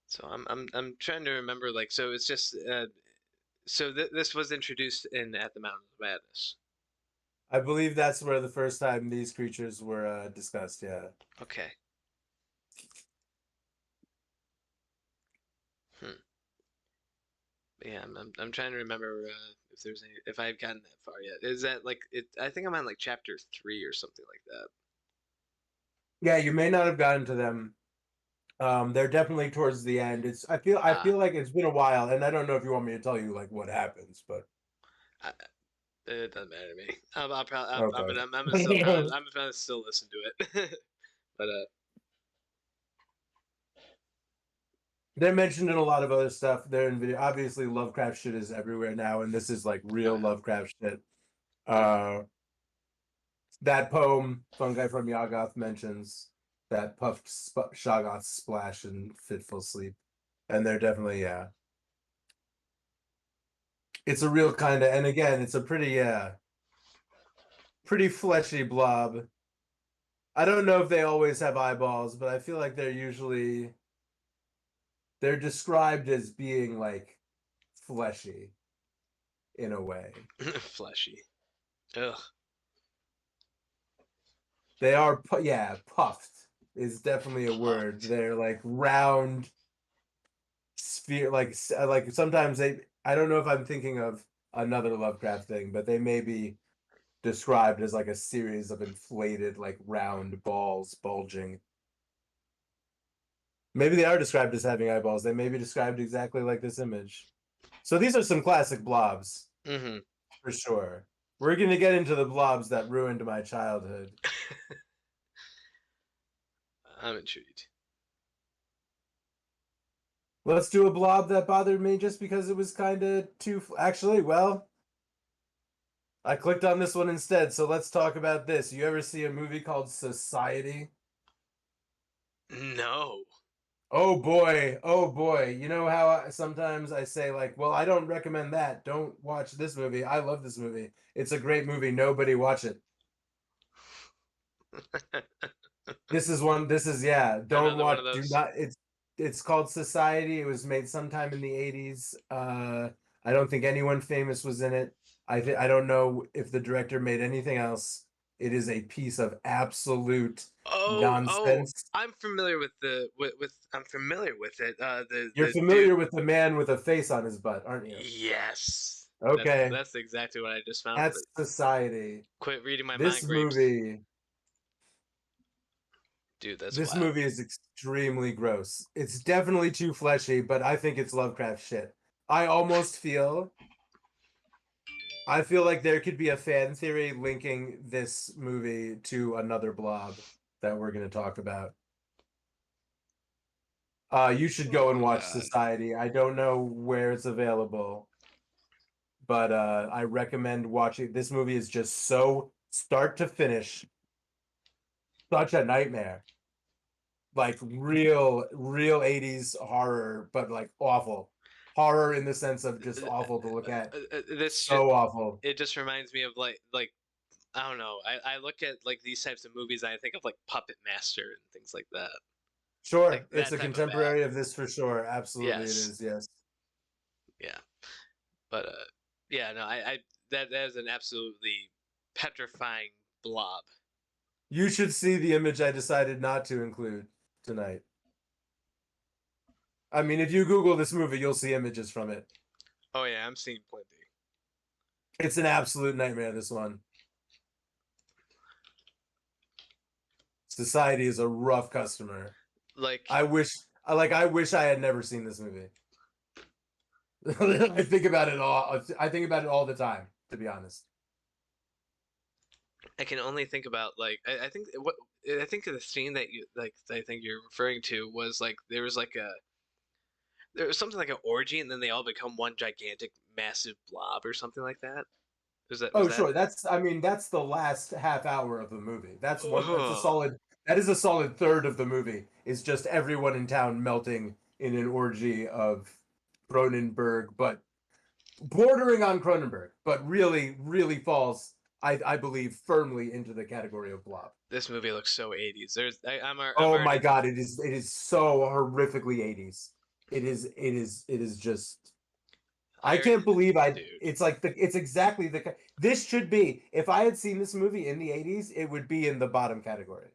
So I'm trying to remember like so it's just so this was introduced in at the Mountain of Madness.
I believe that's where the first time these creatures were discussed, yeah.
Okay. Hmm. Yeah, I'm trying to remember if there's any if I've gotten that far yet. Is that like it? I think I'm on like chapter 3 or something like that.
Yeah, you may not have gotten to them. They're definitely towards the end. I feel
Ah,
like it's been a while, and I don't know if you want me to tell you like what happens, but
I, it doesn't matter to me. I'll probably
okay.
I'm gonna still I'm gonna still listen to it. But
They're mentioned in a lot of other stuff. They're in video. Obviously, Lovecraft shit is everywhere now, and this is like
oh
real
yeah.
Lovecraft shit.
Mm-hmm.
Uh, that poem, Fungi from Yawgoth, mentions that puffed Shoggoth splash in fitful sleep, and they're definitely yeah. It's a real kind of, and again, it's a pretty fleshy blob. I don't know if they always have eyeballs, but I feel like they're described as being like fleshy in a way.
Fleshy. Ugh.
They are yeah, puffed is definitely a word.
Puffed.
They're like round sphere like sometimes they I don't know if I'm thinking of another Lovecraft thing, but they may be described as like a series of inflated like round balls bulging. Maybe they are described as having eyeballs. They may be described exactly like this image. So these are some classic blobs
Mm-hmm.
for sure. We're going to get into the blobs that ruined my childhood.
I'm intrigued.
Let's do a blob that bothered me just because it was kind of too. Actually, well, I clicked on this one instead, so let's talk about this. You ever see a movie called Society?
No.
Oh boy, oh boy. You know how sometimes I say, like, well, I don't recommend that. Don't watch this movie. I love this movie. It's a great movie. Nobody watch it. This is yeah, don't
Another one
watch
of
do
those.
not it's called Society. It was made sometime in the 80s. I don't think anyone famous was in it. I don't know if the director made anything else. It is a piece of absolute
Oh,
nonsense.
I'm familiar with I'm familiar with it.
You're
The dude.
familiar with the man with a face on his butt, aren't you?
Yes.
Okay,
That's exactly what I just found.
that's Society.
Quit reading my
This
mind grapes.
movie
Dude, that's
This
wild.
movie is extremely gross. It's definitely too fleshy, but I think it's Lovecraft shit. I almost feel I feel like there could be a fan theory linking this movie to another blob that we're going to talk about. You should
Oh
go and
my
watch
god.
Society. I don't know where it's available, but I recommend watching. This movie is just so start to finish, such a nightmare. Like real 80s horror, but like awful. Horror in the sense of just awful to look at.
This just
So awful.
it just reminds me of like I don't know. I look at like these types of movies and I think of like Puppet Master and things like that. Like
Sure, it's
that
a
type of bad.
contemporary of this for sure. Absolutely it
Yes.
is, yes.
Yeah. But yeah, no, I that is an absolutely petrifying blob.
You should see the image I decided not to include tonight. I mean, if you Google this movie, you'll see images from it.
Oh yeah, I'm seeing plenty.
It's an absolute nightmare, this one. Society is a rough customer.
Like
I wish I had never seen this movie. I think about it all. I think about it all the time, to be honest.
I can only think about like I think what I think the scene that you like I think you're referring to was like there was something like an orgy and then they all become one gigantic massive blob or something like that? Was
Oh,
that?
sure. That's the last half hour of the movie. That's a
Ugh.
solid, that is a solid third of the movie. Is just everyone in town melting in an orgy of Cronenberg, but bordering on Cronenberg, but really, really falls, I believe, firmly into the category of Blob.
This movie looks so 80s. I'm
Oh my
already.
God, it is so horrifically 80s. It is just
I
I
already.
can't believe
Dude.
it's like it's exactly this should be, if I had seen this movie in the 80s, it would be in the bottom category.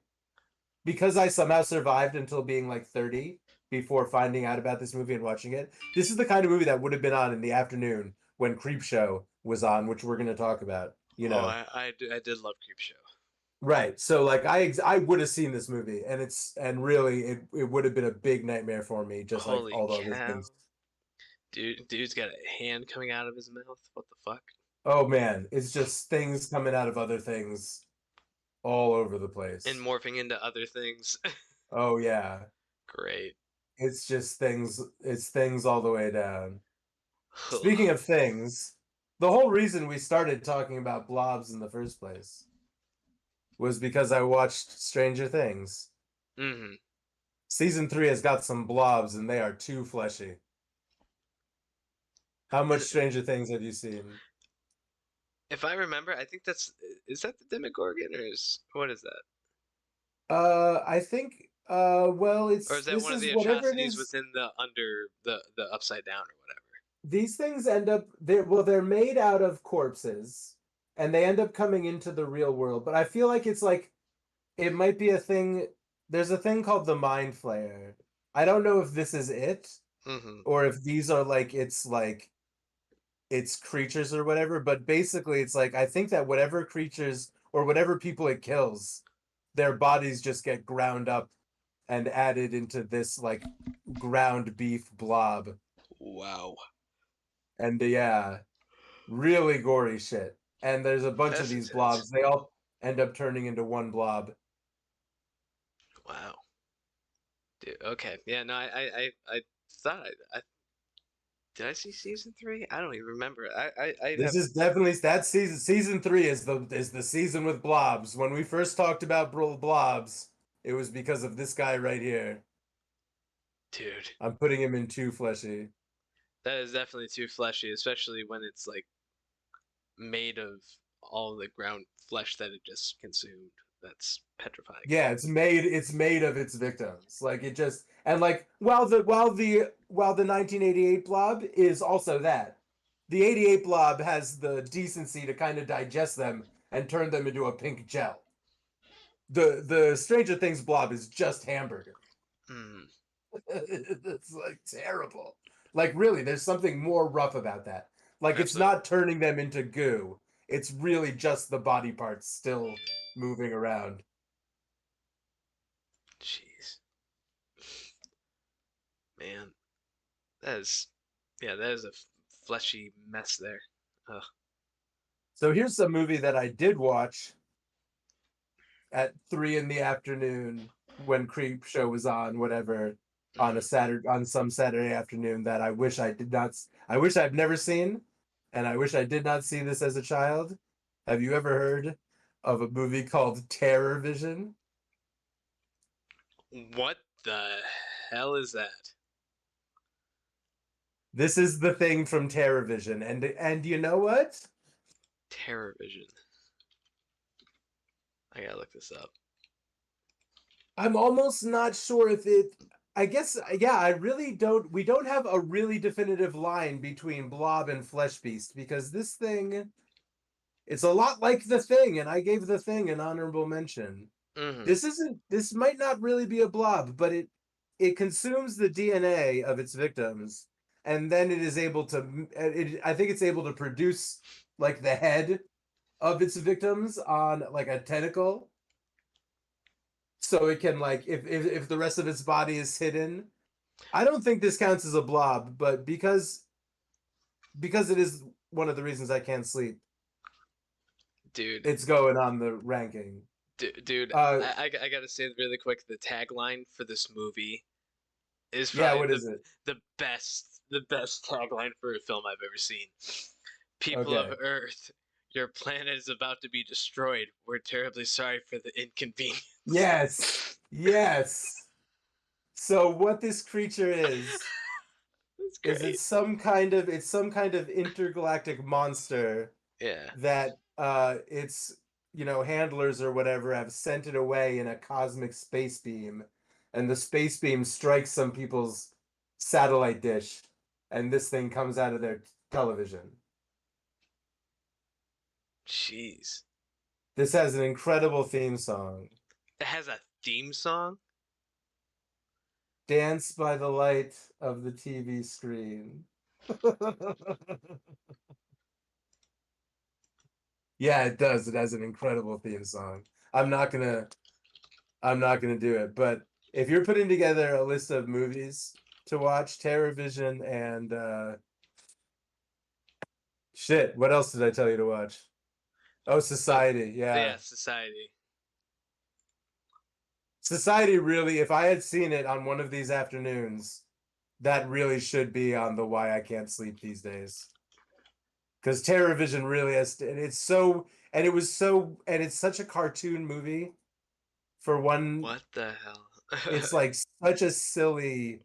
Because I somehow survived until being like 30 before finding out about this movie and watching it. This is the kind of movie that would have been on in the afternoon when Creepshow was on, which we're going to talk about, you
Oh,
know.
I did love Creepshow.
Right. So like I would have seen this movie, and really it would have been a big nightmare for me, just like
Holy
all the other
cow.
things.
Dude's got a hand coming out of his mouth. What the fuck?
Oh man, it's just things coming out of other things all over the
And
place.
morphing into other things.
Oh yeah.
Great.
It's things all the way down.
Ugh.
Speaking of things, the whole reason we started talking about blobs in the first place was because I watched Stranger Things.
Hmm.
Season 3 has got some blobs and they are too fleshy. How much Stranger Things have you seen?
If I remember, I think that's is that the Demogorgon or is what is that?
I think well,
Or
it's
is that
this
one of
is
the
whatever it
atrocities
is.
within the under the upside down or whatever?
These things end up they're made out of corpses and they end up coming into the real world, but I feel like it's like it might be a thing. There's a thing called the mind flayer. I don't know if this is it
Hmm.
or if these are like it's creatures or whatever, but basically it's like I think that whatever creatures or whatever people it kills, their bodies just get ground up and added into this like ground beef blob.
Wow.
And yeah, really gory shit. And there's a bunch of
That's
these
intense.
blobs. They all end up turning into one blob.
Wow. Dude, okay. Yeah, no, I thought I did I see season three? I don't even remember. I'd
This
have
is definitely that season. Season 3 is the season with blobs. When we first talked about blobs, it was because of this guy right here.
dude.
I'm putting him in too fleshy.
That is definitely too fleshy, especially when it's like made of all the ground flesh that it just consumed. That's petrifying.
Yeah, it's made of its victims. Like it just and like while the 1988 blob is also that. The 88 blob has the decency to kind of digest them and turn them into a pink gel. The Stranger Things blob is just hamburger.
Mm,
It's like terrible. Like really, there's something more rough about that. Like it's
absolutely.
not turning them into goo. It's really just the body parts still moving around.
Jeez, man, that is, yeah, that is a fleshy mess there. Ugh.
So here's a movie that I did watch at 3 in the afternoon when Creep Show was on, whatever, on a
Hmm.
Saturday on some Saturday afternoon that I wish I've never seen, and I wish I did not see this as a child. Have you ever heard of a movie called Terror Vision?
What the hell is that?
This is the thing from Terror Vision, and you know what?
Terror Vision. I gotta look this up.
I'm almost not sure if it. I guess, yeah, I really don't. We don't have a really definitive line between Blob and Flesh Beast because this thing, it's a lot like the Thing, and I gave the Thing an honorable mention.
Hmm.
This isn't. This might not really be a blob, but it consumes the DNA of its victims, and then it is able to. I think it's able to produce like the head of its victims on like a tentacle so it can like if the rest of its body is hidden. I don't think this counts as a blob, but because it is one of the reasons I can't sleep,
Dude,
it's going on the ranking.
dude,
Uh
I gotta say really quick the tagline for this movie is
Yeah,
probably
what is it?
the best tagline for a film I've ever seen. People of
Okay.
Earth, your planet is about to be destroyed. We're terribly sorry for the inconvenience.
Yes. Yes. So what this creature
That's
is
great.
it's some kind of intergalactic monster
Yeah.
that its handlers or whatever have sent it away in a cosmic space beam, and the space beam strikes some people's satellite dish, and this thing comes out of their television.
Jeez.
This has an incredible theme song.
It has a theme song?
Dance by the light of the TV screen. Yeah, it does. It has an incredible theme song. I'm not gonna I'm not gonna do it. But if you're putting together a list of movies to watch, Terror Vision and shit, what else did I tell you to watch? Oh,
Uh,
Society. Yeah.
yeah, Society.
Society really, if I had seen it on one of these afternoons, that really should be on the Why I Can't Sleep These Days. Because Terror Vision really has, and it's so, and it was so, and it's such a cartoon movie for one.
What the hell?
It's like such a silly,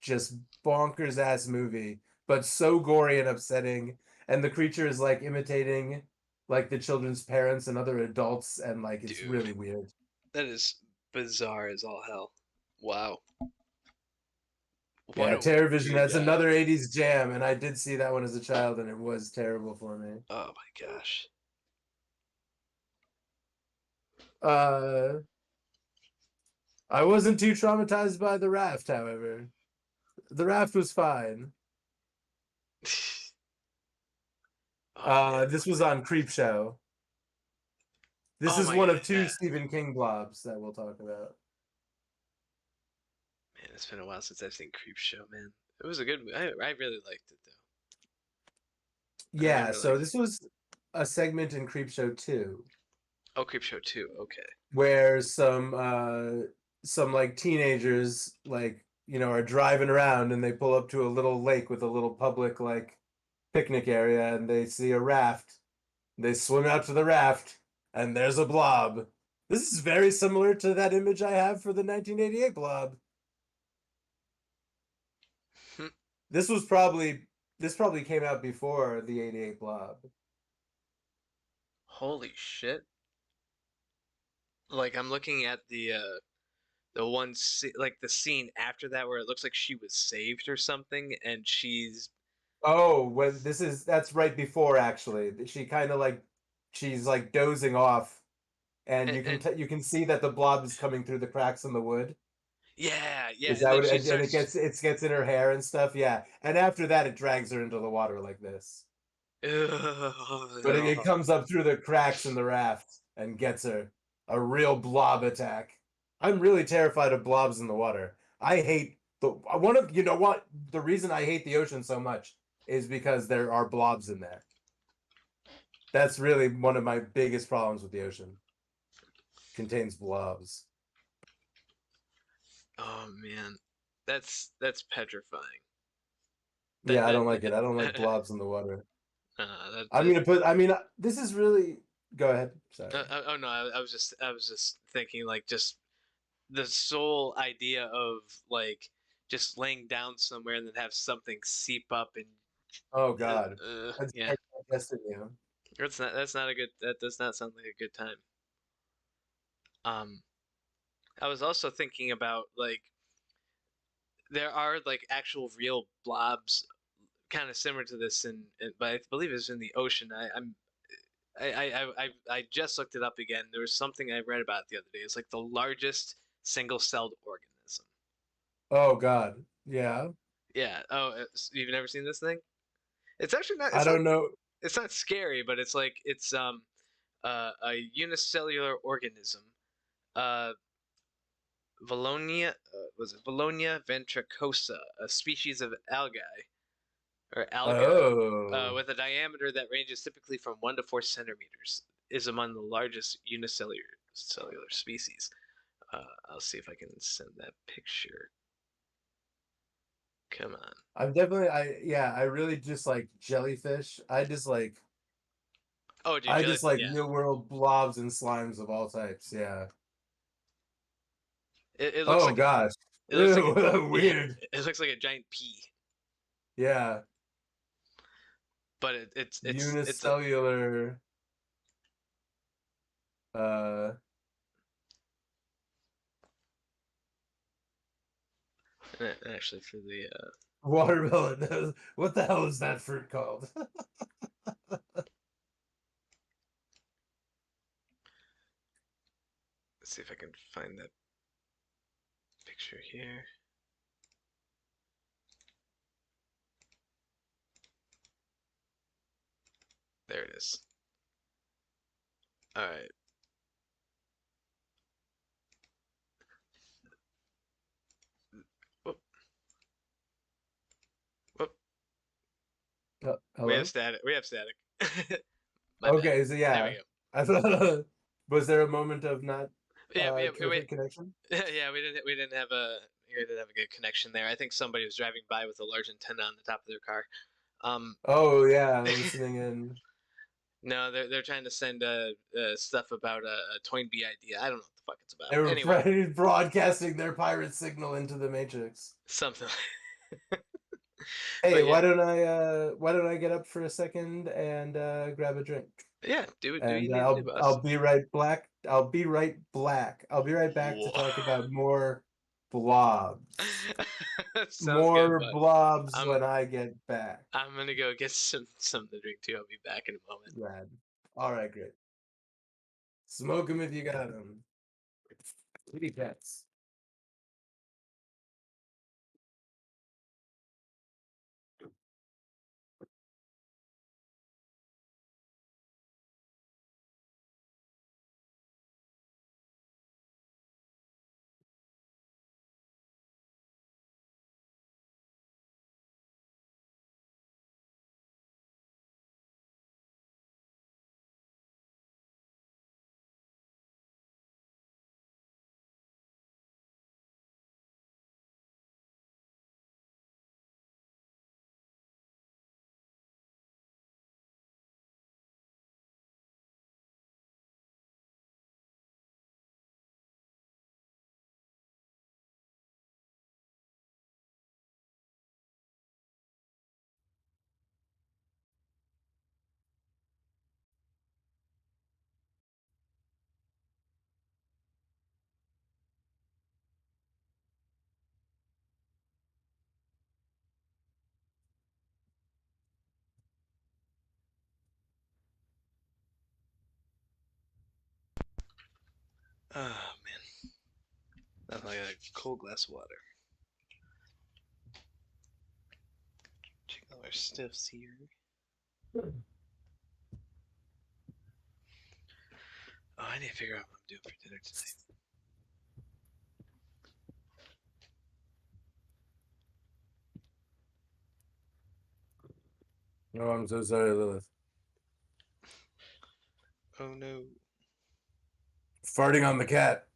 just bonkers ass movie, but so gory and upsetting. And the creature is like imitating like the children's parents and other adults, and like it's
Dude,
really weird.
that is bizarre as all hell. Wow. What
Yeah,
a
Terror Vision,
weird
that's
guy.
another 80s jam, and I did see that one as a child, and it was terrible for me.
Oh my gosh.
Uh, I wasn't too traumatized by The Raft, however. The Raft was fine.
Oh man.
This was on Creepshow. This
Oh
is
my
one
god,
of two
yeah.
Stephen King blobs that we'll talk about.
Man, it's been a while since I've seen Creepshow, man. It was a good movie. I really liked it though. I
Yeah,
really
so
liked it.
this was a segment in Creepshow 2
Oh, Creepshow 2. Okay.
where some like teenagers are driving around and they pull up to a little lake with a little public like picnic area and they see a raft. They swim out to the raft and there's a blob. This is very similar to that image I have for the 1988 blob. This was probably this probably came out before the 88 blob.
Holy shit. Like I'm looking at the like the scene after that where it looks like she was saved or something and
Oh, when that's right before actually. She kind of like she's like dozing off and
and
you can see that the blob is coming through the cracks in the wood.
yeah, yeah,
Is
and
that
then
what
she
and
starts
it gets in her hair and stuff? Yeah. And after that it drags her into the water like this. But it
Ugh.
comes up through the cracks in the raft and gets her. A real blob attack. I'm really terrified of blobs in the water. I hate the one of you know what the reason I hate the ocean so much is because there are blobs in there. That's really one of my biggest problems with the ocean. Contains blobs.
Oh man. That's petrifying. That
Yeah, I
that,
don't like it. I don't like
that
blobs in the water.
that
I'm
that
gonna put. I mean, this is really. Go ahead. Sorry.
oh no, I was just thinking like just the sole idea of like just laying down somewhere and then have something seep up and
Oh God, that's
yeah,
very digesting you.
that's not a good that does not sound like a good time. Um, I was also thinking about like there are like actual real blobs kind of similar to this but I believe it's in the ocean. I just looked it up again. There was something I read about the other day. It's like the largest single-celled organism.
Oh God, yeah.
Yeah. Oh, you've never seen this thing? It's actually not.
I don't know.
It's not scary, but it's like it's a unicellular organism. Uh, was it Valonia ventricosa, a species of alga,
Oh,
with a diameter that ranges typically from 1 to 4 centimeters, is among the largest unicellular cellular species. I'll see if I can send that picture. Come on.
I'm definitely I really just like jellyfish.
Oh, dude,
I
jelly.
just like
Yeah.
New World blobs and slimes of all types. Yeah.
It looks
Oh
like
gosh.
it looks like
Ew,
yeah.
weird.
It looks like a giant pea,
Yeah.
but it's a
Unicellular uh
actually for the
watermelon. What the hell is that fruit called?
let's see if I can find that picture here. There it is. All right. Whoop, whoop. We have
Hello?
static. We have static. My bad.
Okay, so
There we
yeah.
go.
I thought was there a moment of not
Yeah, yeah, wait.
terrific connection?
Yeah, we didn't have a good connection there. I think somebody was driving by with a large antenna on the top of their car. Um,
Oh yeah, listening in.
no, they're trying to send stuff about a Toynbee idea. I don't know what the fuck it's about.
They were
Anyway,
broadcasting their pirate signal into the Matrix.
something.
Hey,
But yeah,
why don't I get up for a second and grab a drink?
yeah. Do what you
And
need to do, boss.
I'll be right black. I'll be right black. I'll be right back to
Whoa.
talk about more blobs.
Sounds good,
More
but
blobs
I'm
when I get back.
I'm gonna go get something to drink too. I'll be back in a moment.
Rad. All right, great. Smoke 'em if you got 'em. Kitty cats.
Oh man, nothing like a cold glass of water. Check out our stiffs here. Oh, I need to figure out what I'm doing for dinner tonight.
Oh, I'm so sorry, Lilith.
Oh no.
Farting on the cat.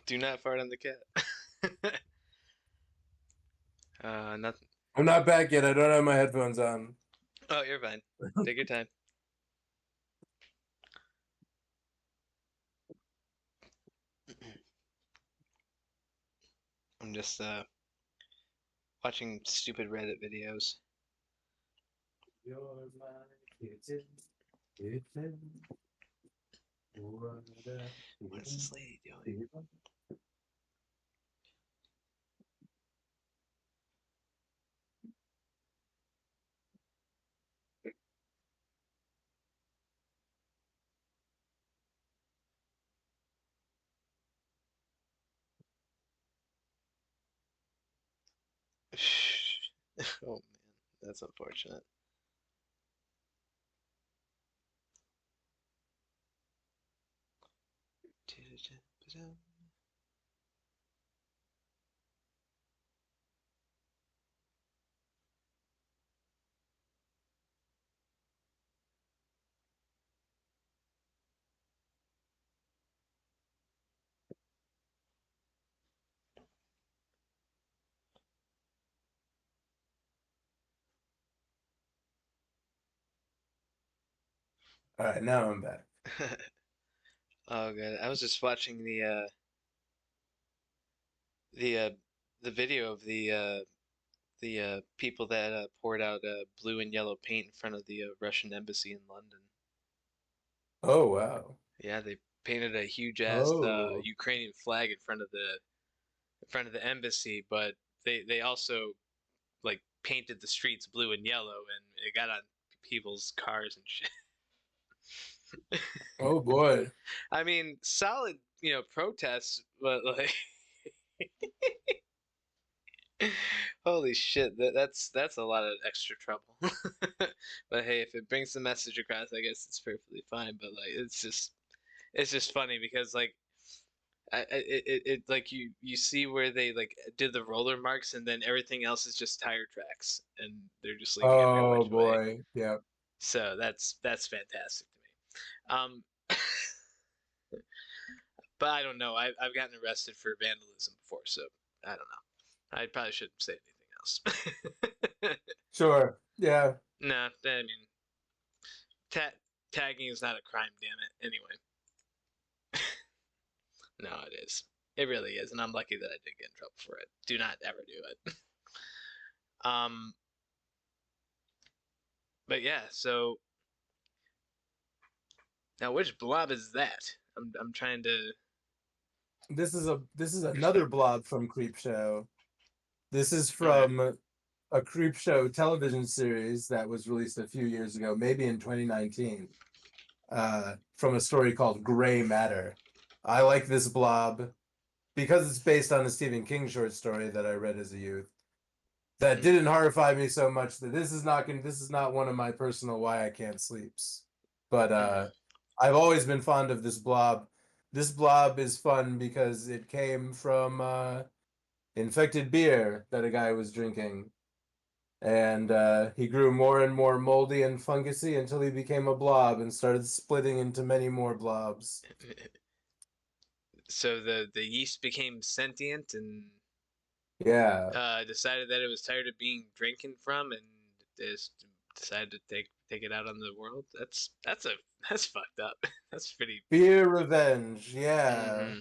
Do not fart on the cat. Nothing.
I'm not back yet. I don't have my headphones on.
Oh, you're fine. Take your time. I'm just watching stupid Reddit videos.
You're my kitten, kitten.
What is this lady doing? Oh man, that's unfortunate.
All right, now I'm back.
Oh god, I was just watching the the video of the people that poured out blue and yellow paint in front of the Russian embassy in London.
Oh wow.
Yeah, they painted a huge ass
Oh.
Ukrainian flag in front of the embassy, but they also like painted the streets blue and yellow, and it got on people's cars and shit.
Oh boy.
I mean, solid, protests, but like, holy shit, that's a lot of extra trouble. But hey, if it brings the message across, I guess it's perfectly fine. But like, it's just funny because like like you see where they like did the roller marks and then everything else is just tire tracks and they're just leaving every
Oh
which way.
boy. Yeah.
So that's fantastic to me. But I don't know. I've gotten arrested for vandalism before, so I don't know. I probably shouldn't say anything else.
Sure. Yeah.
Nah, I mean, ta tagging is not a crime. Damn it. Anyway, no, it is. It really is, and I'm lucky that I didn't get in trouble for it. Do not ever do it. Um, but yeah. So now, which blob is that? I'm trying to.
This is another blob from Creepshow. This is
Okay.
from a Creepshow television series that was released a few years ago, maybe in 2019, from a story called Gray Matter. I like this blob because it's based on a Stephen King short story that I read as a youth. That
Mm,
didn't horrify me so much that this is not one of my personal why I can't sleeps. But
mm.
I've always been fond of this blob. This blob is fun because it came from infected beer that a guy was drinking. And he grew more and more moldy and fungusy until he became a blob and started splitting into many more blobs.
So the yeast became sentient and
Yeah.
decided that it was tired of being drinking from and just decided to take it out on the world. That's fucked up. That's pretty.
Beer revenge. Yeah.
Hmm.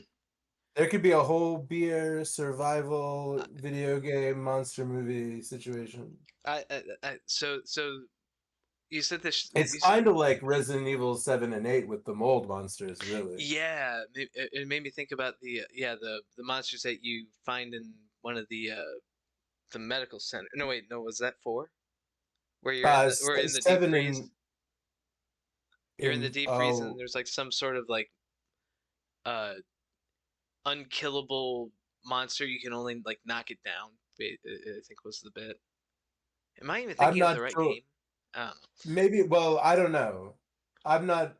There could be a whole beer survival video game monster movie situation.
So you said this.
It's
You said
kind of like Resident Evil 7 and 8 with the mold monsters, really.
yeah. It made me think about the monsters that you find in one of the medical center. No wait, no, was that four? Where we're in the deep
7
freeze. You're in the
in
deep freeze and
oh
there's like some sort of like uh unkillable monster you can only like knock it down. I think was the bit. Am I even
I'm
thinking of
not
the right
sure.
game? I don't know.
Maybe well, I don't know. I'm not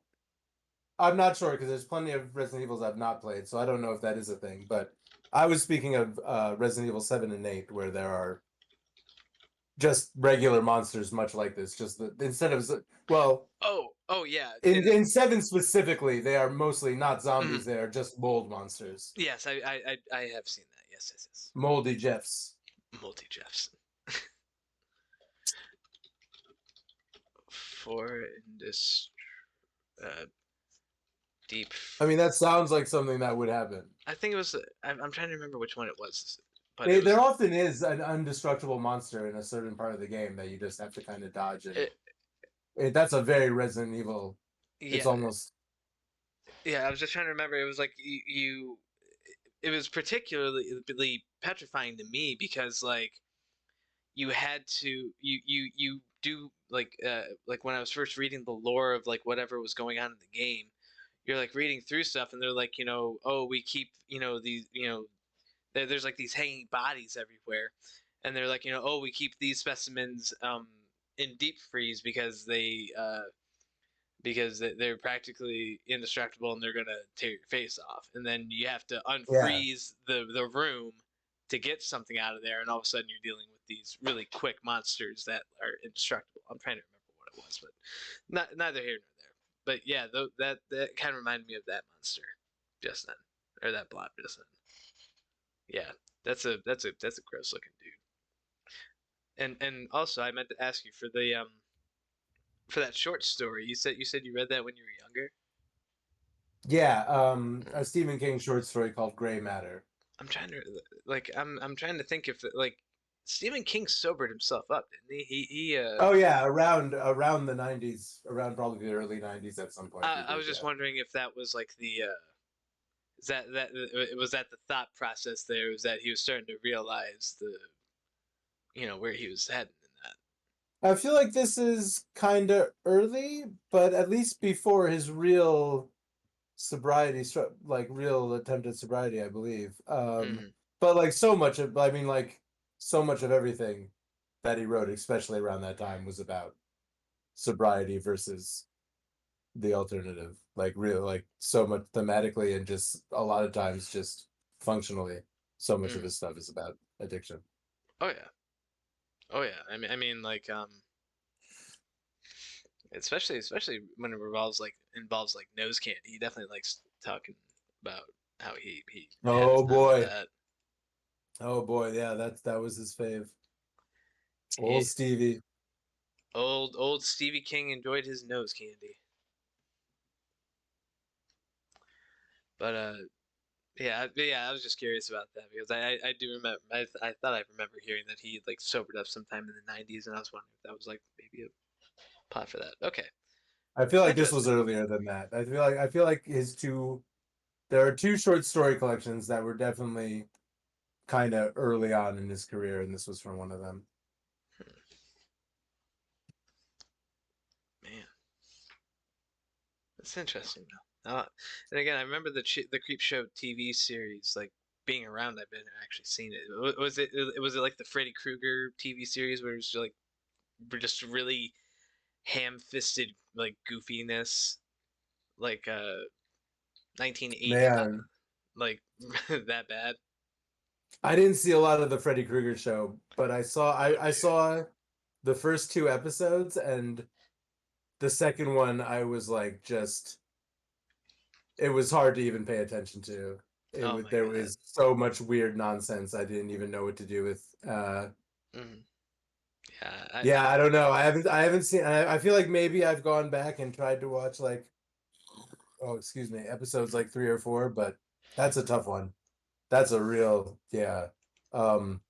I'm not sure because there's plenty of Resident Evils I've not played, so I don't know if that is a thing. But I was speaking of Resident Evil 7 and 8, where there are just regular monsters, much like this. Just that instead of well,
Oh yeah.
in 7 specifically, they are mostly not
Mhm.
zombies. They are just mold monsters,
Yes, I have seen that. Yes.
moldy Jeffs.
Multi Jeffs. For in this uh deep.
I mean, that sounds like something that would happen.
I think it was. I'm trying to remember which one it was, but it
There
was.
often is an undestructible monster in a certain part of the game that you just have to kind of dodge, and
It,
that's a very Resident Evil. It's
yeah,
almost
yeah. I was just trying to remember. It was like you it was particularly petrifying to me because like you had to you do like when I was first reading the lore of like whatever was going on in the game, you're like reading through stuff and they're like, oh, we keep, these, there's like these hanging bodies everywhere, and they're like, oh, we keep these specimens in deep freeze because they're practically indestructible and they're gonna tear your face off, and then you have to
yeah.
unfreeze the room to get something out of there, and all of a sudden you're dealing with these really quick monsters that are indestructible. I'm trying to remember what it was, but neither here nor there. But yeah, that kind of reminded me of that monster just then, or that blob just then. Yeah, that's a gross looking dude. And also I meant to ask you for that short story. You said you read that when you were younger.
Yeah,
Mm.
a Stephen King short story called Gray Matter.
I'm trying to I'm trying to think if like Stephen King sobered himself up, didn't he?
Oh yeah, around the 90s, around probably the early 90s at some point he
I
did,
was just
yeah.
wondering if that was like the is that was that the thought process there was that he was starting to realize the where he was heading in that.
I feel like this is kind of early, but at least before his real sobriety, like real attempt at sobriety, I believe.
Mm-hmm.
But like so much of, I mean, like so much of everything that he wrote, especially around that time, was about sobriety versus the alternative. Like real, like so much thematically and just a lot of times just functionally. So much of
Mm.
his stuff is about addiction.
Oh yeah, oh yeah. I mean, like especially when it involves like nose candy. He definitely likes talking about how he had
Oh
fun with
boy.
that.
Oh boy, yeah, that was his fave.
He,
Old Stevie.
old Stevie King enjoyed his nose candy, but yeah, I was just curious about that because I do remember I thought I remember hearing that he like sobered up sometime in the '90s, and I was wondering if that was like maybe a pot for that. Okay,
I feel like this was
interesting.
earlier than that. I feel like his two there are two short story collections that were definitely kind of early on in his career, and this was from one of them.
Man, that's interesting though. And again, I remember the Creep Show TV series like being around. I've been actually seen it. Was it like the Freddy Krueger TV series where it was like just really ham-fisted like goofiness, like 1980
Man,
like that bad?
I didn't see a lot of the Freddy Krueger show, but
Oh
I
dear.
saw the first two episodes, and the second one I was like just it was hard to even pay attention to.
Oh my
There
god.
was so much weird nonsense I didn't even know what to do with.
Mm. Yeah, I
Yeah, I don't know. I haven't seen. I feel like maybe I've gone back and tried to watch like excuse me, episodes like three or four, but that's a tough one. That's a real yeah. Um,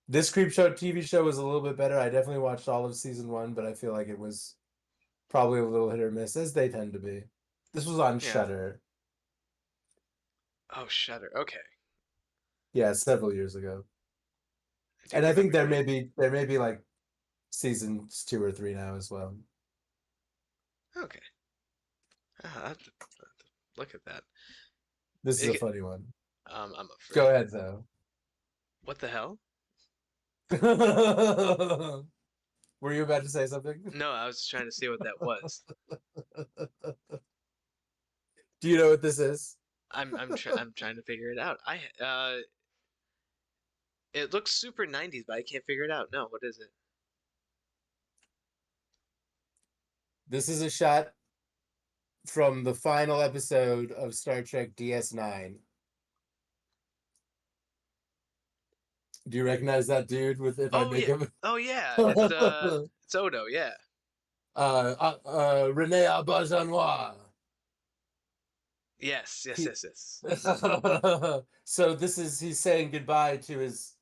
this Creepshow TV show was a little bit better. I definitely watched all of season one, but I feel like it was probably a little hit or miss, as they tend to be. This was on
yeah.
Shudder,
Oh, Shutter. Okay.
yeah, several years ago,
I do
and I think
remember hearing.
there may be like seasons two or three now as well.
Okay. I'll have to look at that.
This is a
It,
funny one.
I'm
Go
afraid.
ahead though.
What the hell?
Were you about to say something?
No, I was just trying to see what that was.
Do you know what this is?
I'm trying to figure it out. It looks super 90s, but I can't figure it out. No, what is it?
This is a shot from the final episode of Star Trek DS9. Do you recognize that dude with if I
Oh
make
yeah.
him
Oh yeah. It's Odo. Yeah.
Rene Auberjonois.
Yes. Yes.
He
Yes. Yes.
so this is he's saying goodbye to his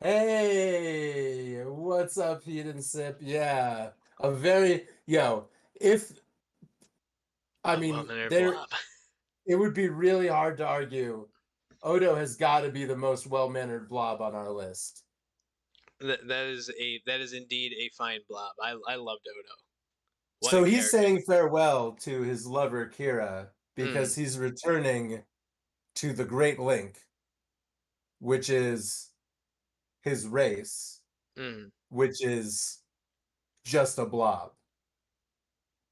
hey, what's up, Heat and Sip? Yeah. A very if I
A
mean
woman or
there
blob.
it would be really hard to argue Odo has got to be the most well-mannered blob on our list.
That is indeed a fine blob. I loved Odo. What a
So he's
character.
saying farewell to his lover Kira because
Mm.
he's returning to the Great Link, which is his race,
Mm.
which is just a blob,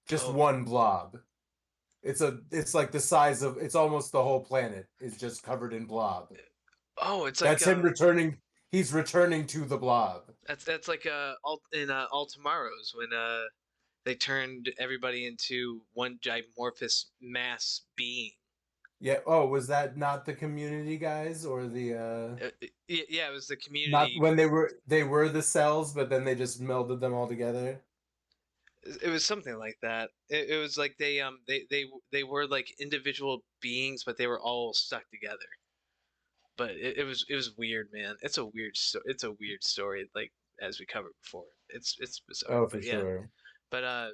just
Oh.
one blob. It's like the size of it's almost the whole planet is just covered in blob.
Oh, it's like
That's him returning. He's returning to the blob.
that's like all tomorrows when they turned everybody into one gymorphous mass being.
Yeah. Oh, was that not the community guys or the
Yeah, it was the
not
community.
when they were the cells, but then they just melded them all together?
It was something like that. It was like they were like individual beings, but they were all stuck together. But it was weird, man. It's a weird story. Like as we covered before, it's bizarre.
Oh, for
But yeah,
sure.
but uh,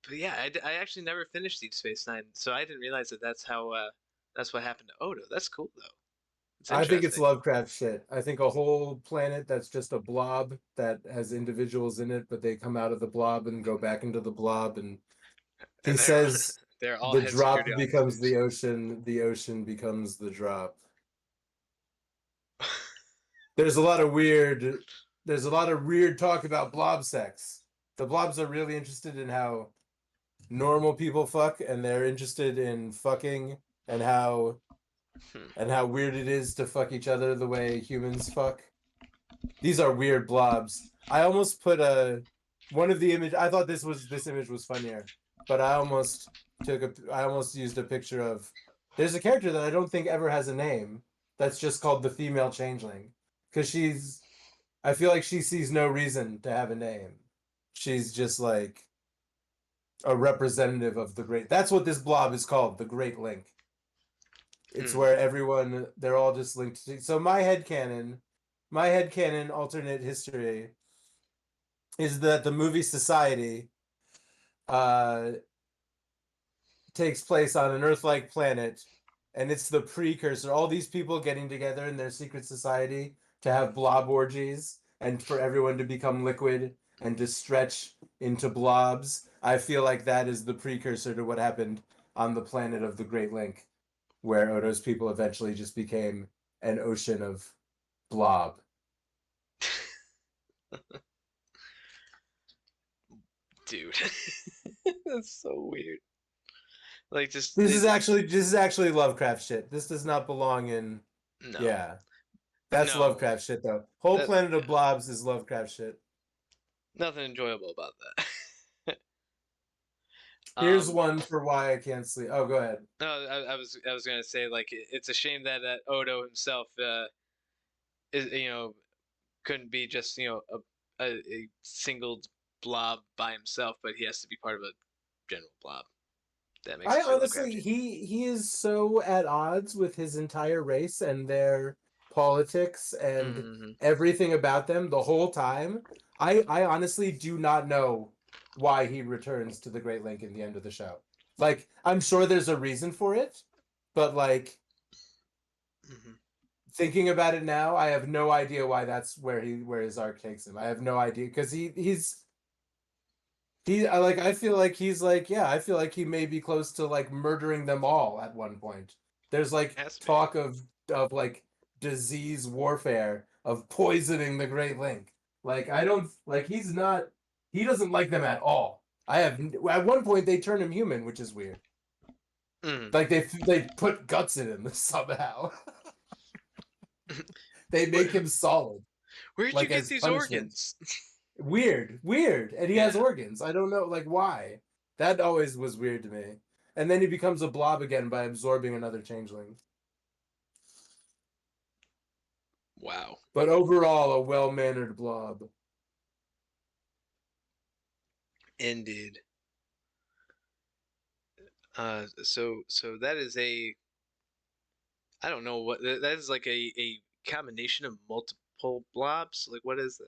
but yeah, I actually never finished Deep Space Nine, so I didn't realize that that's what happened to Odo. That's cool though. It's
I think it's
interesting.
Lovecraft shit. I think a whole planet that's just a blob that has individuals in it, but they come out of the blob and go back into the blob. And he
And they're all,
says
they're all
the
head security
drop becomes
officers.
the ocean becomes the drop. There's a lot of weird there's a lot of weird talk about blob sex. The blobs are really interested in how normal people fuck, and they're interested in fucking and
Hmm.
how weird it is to fuck each other the way humans fuck. These are weird blobs. I almost put a one of the image. I thought this image was funnier, but I almost used a picture of. There's a character that I don't think ever has a name. That's just called the female changeling, because I feel like she sees no reason to have a name. She's just like a representative of the great. That's what this blob is called, the Great Link. It's
Hmm.
where they're all just linked to. So my headcanon alternate history is that the movie Society uh takes place on an Earth-like planet, and it's the precursor. All these people getting together in their secret society to have blob orgies and for everyone to become liquid and to stretch into blobs. I feel like that is the precursor to what happened on the planet of the Great Link, where Odo's people eventually just became an ocean of blob.
Dude, that's so weird. Like just
This is actually Lovecraft shit. This does not belong in.
no,
Yeah, that's
no.
Lovecraft shit though. Whole
That
planet of
yeah,
blobs is Lovecraft shit.
nothing enjoyable about that.
Here's
um,
one for why I can't sleep. Oh, go ahead.
no, I was gonna say like it's a shame that Odo himself is couldn't be just a single blob by himself, but he has to be part of a general blob. That makes
I
it feel
honestly,
Lovecraftian.
he is so at odds with his entire race and their politics and
Mm-hmm.
everything about them the whole time. I honestly do not know why he returns to the Great Lake in the end of the show. Like, I'm sure there's a reason for it, but like
Mm-hmm.
thinking about it now, I have no idea why that's where his arc takes him. I have no idea because I feel like he's like, yeah, I feel like he may be close to like murdering them all at one point. There's like
Has to be.
talk of like disease warfare of poisoning the Great Link. Like I don't like he doesn't like them at all. I have at one point they turn him human, which is weird.
Mm.
Like they put guts in him somehow. They
Where
make him solid,
where'd you
like
get
as
these
punishment.
organs?
Weird. And he has
Yeah.
organs. I don't know, like, why. That always was weird to me. And then he becomes a blob again by absorbing another changeling.
Wow.
But overall, a well-mannered blob.
Indeed. So that is a I don't know what that is like a combination of multiple blobs. Like what is that,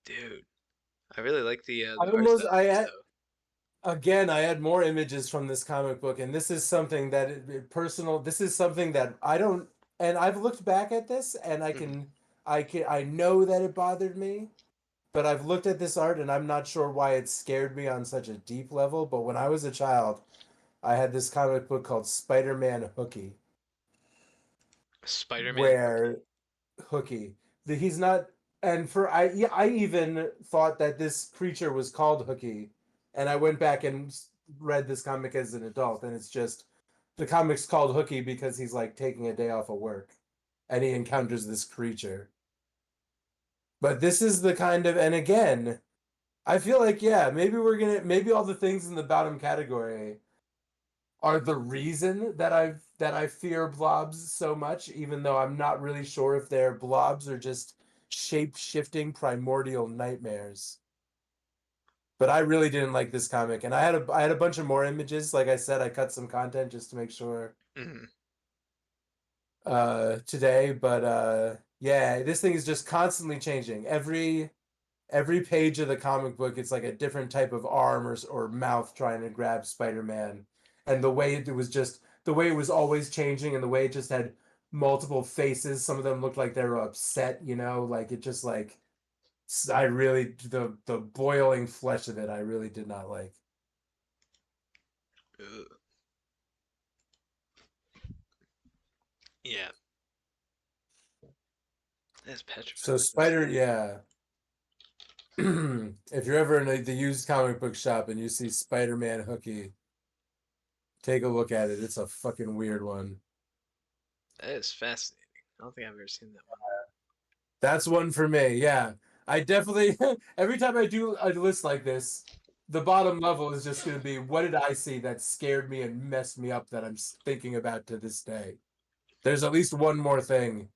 dude? I really like
I
the art
almost,
style
I
of these
had,
though.
again, I had more images from this comic book, and this is something that this is something that I don't, and I've looked back at this, and
Mhm.
I know that it bothered me, but I've looked at this art, and I'm not sure why it scared me on such a deep level, but when I was a child, I had this comic book called Spider-Man Hooky,
Spider-Man
where
Hooky.
he's not, and for I even thought that this creature was called Hooky, and I went back and read this comic as an adult, and it's just the comic's called Hooky because he's like taking a day off of work, and he encounters this creature. But this is the kind of, and again, I feel like yeah, maybe all the things in the bottom category are the reason that I fear blobs so much, even though I'm not really sure if they're blobs or just shape shifting primordial nightmares. But I really didn't like this comic, and I had a bunch of more images. Like I said, I cut some content just to make sure
Mm-hmm.
today, but yeah, this thing is just constantly changing. Every page of the comic book, it's like a different type of arm or mouth trying to grab Spider-Man. And the way it was always changing and the way it just had multiple faces. Some of them looked like they were upset, you know, like it just like I really the boiling flesh of it I really did not like.
Yeah, that's petrified.
So
That's insane.
Spider, yeah. If you're ever in the used comic book shop and you see Spider-Man Hooky, take a look at it. It's a fucking weird one.
That is fascinating. I don't think I've ever seen that one.
That's one for me. Yeah. I definitely every time I do a list like this, the bottom level is just going to be what did I see that scared me and messed me up that I'm thinking about to this day. There's at least one more thing,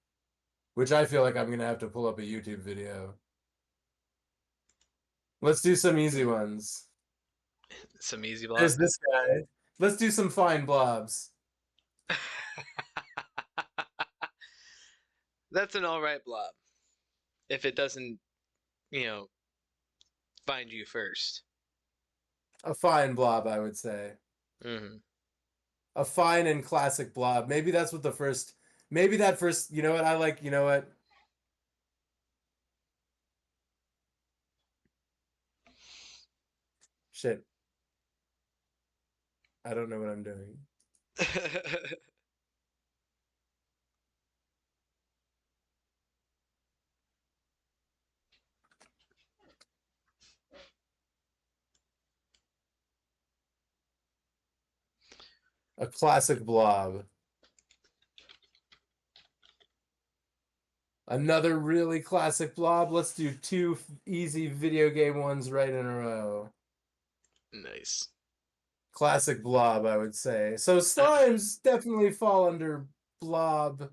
which I feel like I'm going to have to pull up a YouTube video. Let's do some easy ones.
Some easy blob.
There's this guy. Let's do some fine blobs.
That's an all right blob. If it doesn't, you know, find you first.
A fine blob, I would say.
Mm-hmm.
A fine and classic blob. Maybe that's what the first. Maybe that first. You know what I like. You know what? Shit. I don't know what I'm doing. A classic blob. Another really classic blob. Let's do two easy video game ones right in a row.
Nice.
Classic blob, I would say. So slimes definitely fall under blob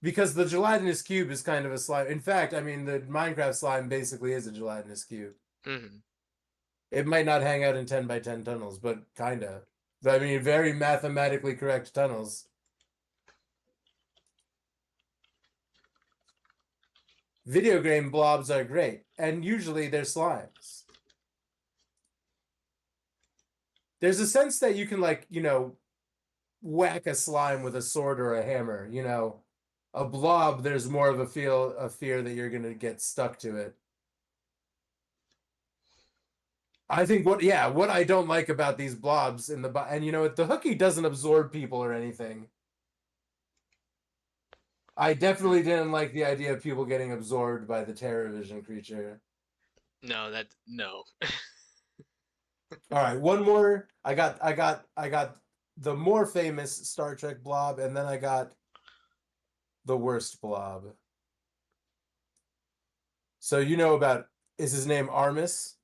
because the gelatinous cube is kind of a slime. In fact, I mean, the Minecraft slime basically is a gelatinous cube.
Mm-hmm.
It might not hang out in 10 by 10 tunnels, but kinda. I mean, very mathematically correct tunnels. Video game blobs are great, and usually they're slimes. There's a sense that you can, like, you know, whack a slime with a sword or a hammer, you know. A blob, there's more of a fear that you're gonna get stuck to it. I think what I don't like about these blobs and you know what, the hooky doesn't absorb people or anything. I definitely didn't like the idea of people getting absorbed by the Terrorvision creature.
No, that no.
All right, one more. I got the more famous Star Trek blob, and then I got the worst blob. So you know about is his name Armis?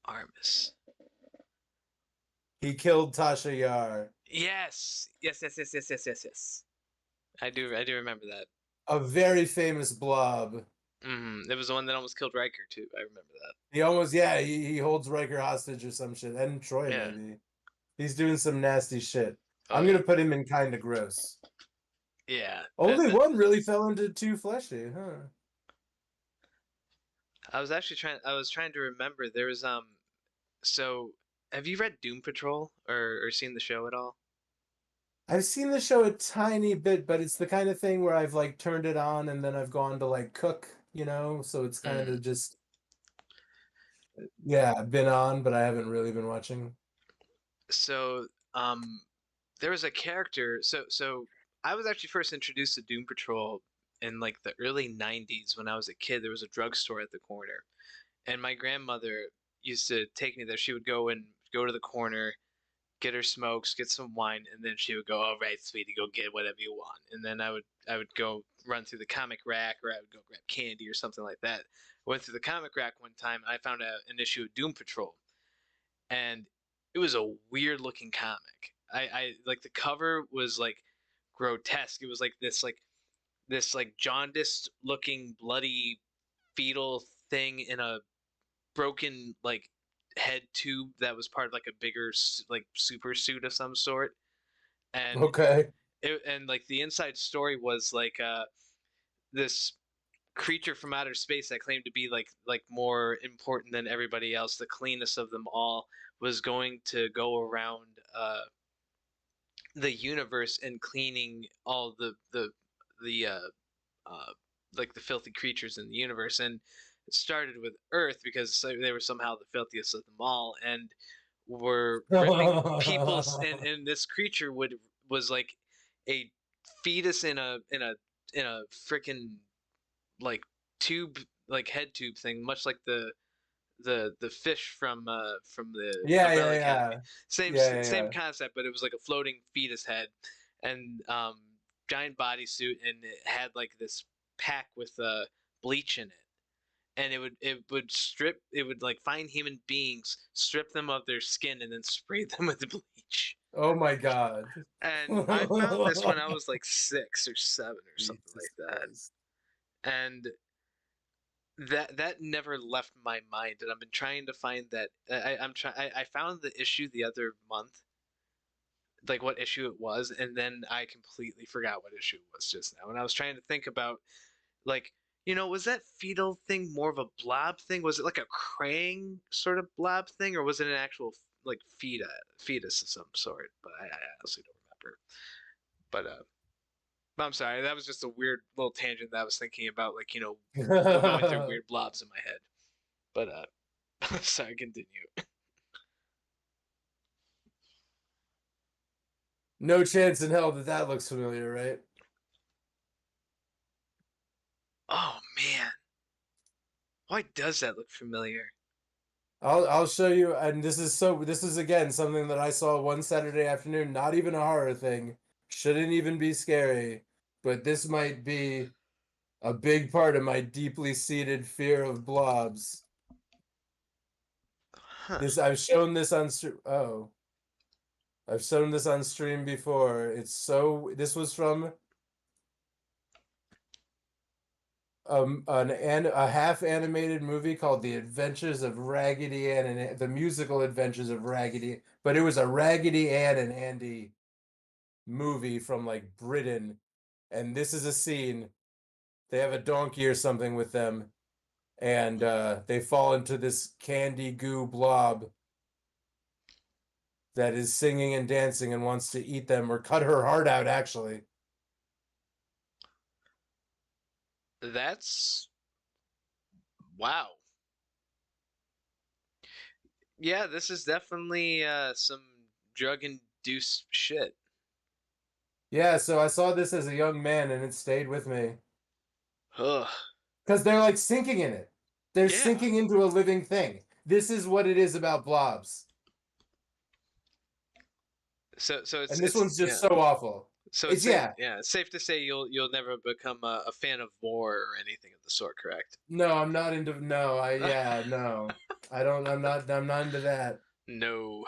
Armus.
He killed Tasha Yar.
Yes. Yes. Yes. Yes. Yes. Yes. Yes. Yes. I do. I do remember that.
A very famous blob.
Mm-hmm. It was the one that almost killed Riker too. I remember that.
He almost yeah, he holds Riker hostage or some shit. And Troy
Yeah.
maybe. He's doing some nasty shit.
Oh
I'm
yeah.
gonna put him in kinda gross.
Yeah.
Only one really fell into too fleshy, huh?
I was actually trying. I was trying to remember. There was So, have you read Doom Patrol or seen the show at all?
I've seen the show a tiny bit, but it's the kind of thing where I've like turned it on and then I've gone to like cook, you know, so it's kind
Mm.
of just yeah, been on, but I haven't really been watching.
So, there was a character. So I was actually first introduced to Doom Patrol in like the early '90s when I was a kid. There was a drugstore at the corner, and my grandmother used to take me there. She would go to the corner, get her smokes, get some wine, and then she would go, "All right, sweetie, go get whatever you want." And then I would go run through the comic rack, or I would go grab candy or something like that. I went through the comic rack one time, and I found an issue of Doom Patrol, and it was a weird looking comic. I like the cover was like grotesque. It was like this like jaundiced looking bloody fetal thing in a broken like head tube that was part of like a bigger like super suit of some sort, and
Okay.
like the inside story was like this creature from outer space that claimed to be like more important than everybody else, the cleanest of them all, was going to go around the universe and cleaning all the uh, like the filthy creatures in the universe. And it started with Earth because they were somehow the filthiest of them all, and were ripping people's, and this creature was like a fetus in a freaking like tube, like head tube thing, much like the fish from the
Yeah,
Umbrella
yeah,
Academy.
yeah.
Same
Yeah.
concept, but it was like a floating fetus head, and giant bodysuit, and it had like this pack with bleach in it, and it would like find human beings, strip them of their skin, and then spray them with bleach.
Oh my God.
And I found this when I was like 6 or 7 or something
Jesus
like that,
Christ.
and that never left my mind, and I've been trying to find that. I found the issue the other month, like what issue it was, and then I completely forgot what issue it was just now. And I was trying to think about, like, was that fetal thing more of a blob thing? Was it like a Krang sort of blob thing, or was it an actual like fetus of some sort? But I honestly don't remember. But I'm sorry, that was just a weird little tangent that I was thinking about, like, going through weird blobs in my head. But sorry, continue.
No chance in hell that that looks familiar, right?
Oh man, why does that look familiar?
I'll show you, and this is again something that I saw one Saturday afternoon, not even a horror thing. Shouldn't even be scary, but this might be a big part of my deeply seated fear of blobs.
Huh.
This I've shown this on oh, I've shown this on stream before. This was from a half animated movie called The Adventures of Raggedy Ann and the Musical Adventures of Raggedy, but it was a Raggedy Ann and Andy movie from like Britain. And this is a scene. They have a donkey or something with them, and they fall into this candy goo blob that is singing and dancing and wants to eat them or cut her heart out, actually.
That's wow. Yeah, this is definitely some drug induced shit.
Yeah, so I saw this as a young man and it stayed with me.
Ugh.
Because they're like sinking in it. They're
Yeah.
sinking into a living thing. This is what it is about blobs.
So
And this
it's
one's just
yeah.
so awful.
So it's
It's
safe.
yeah.
Yeah, it's safe to say you'll never become a fan of war or anything of the sort, correct?
No, I'm not into no, no. I'm not into that.
No.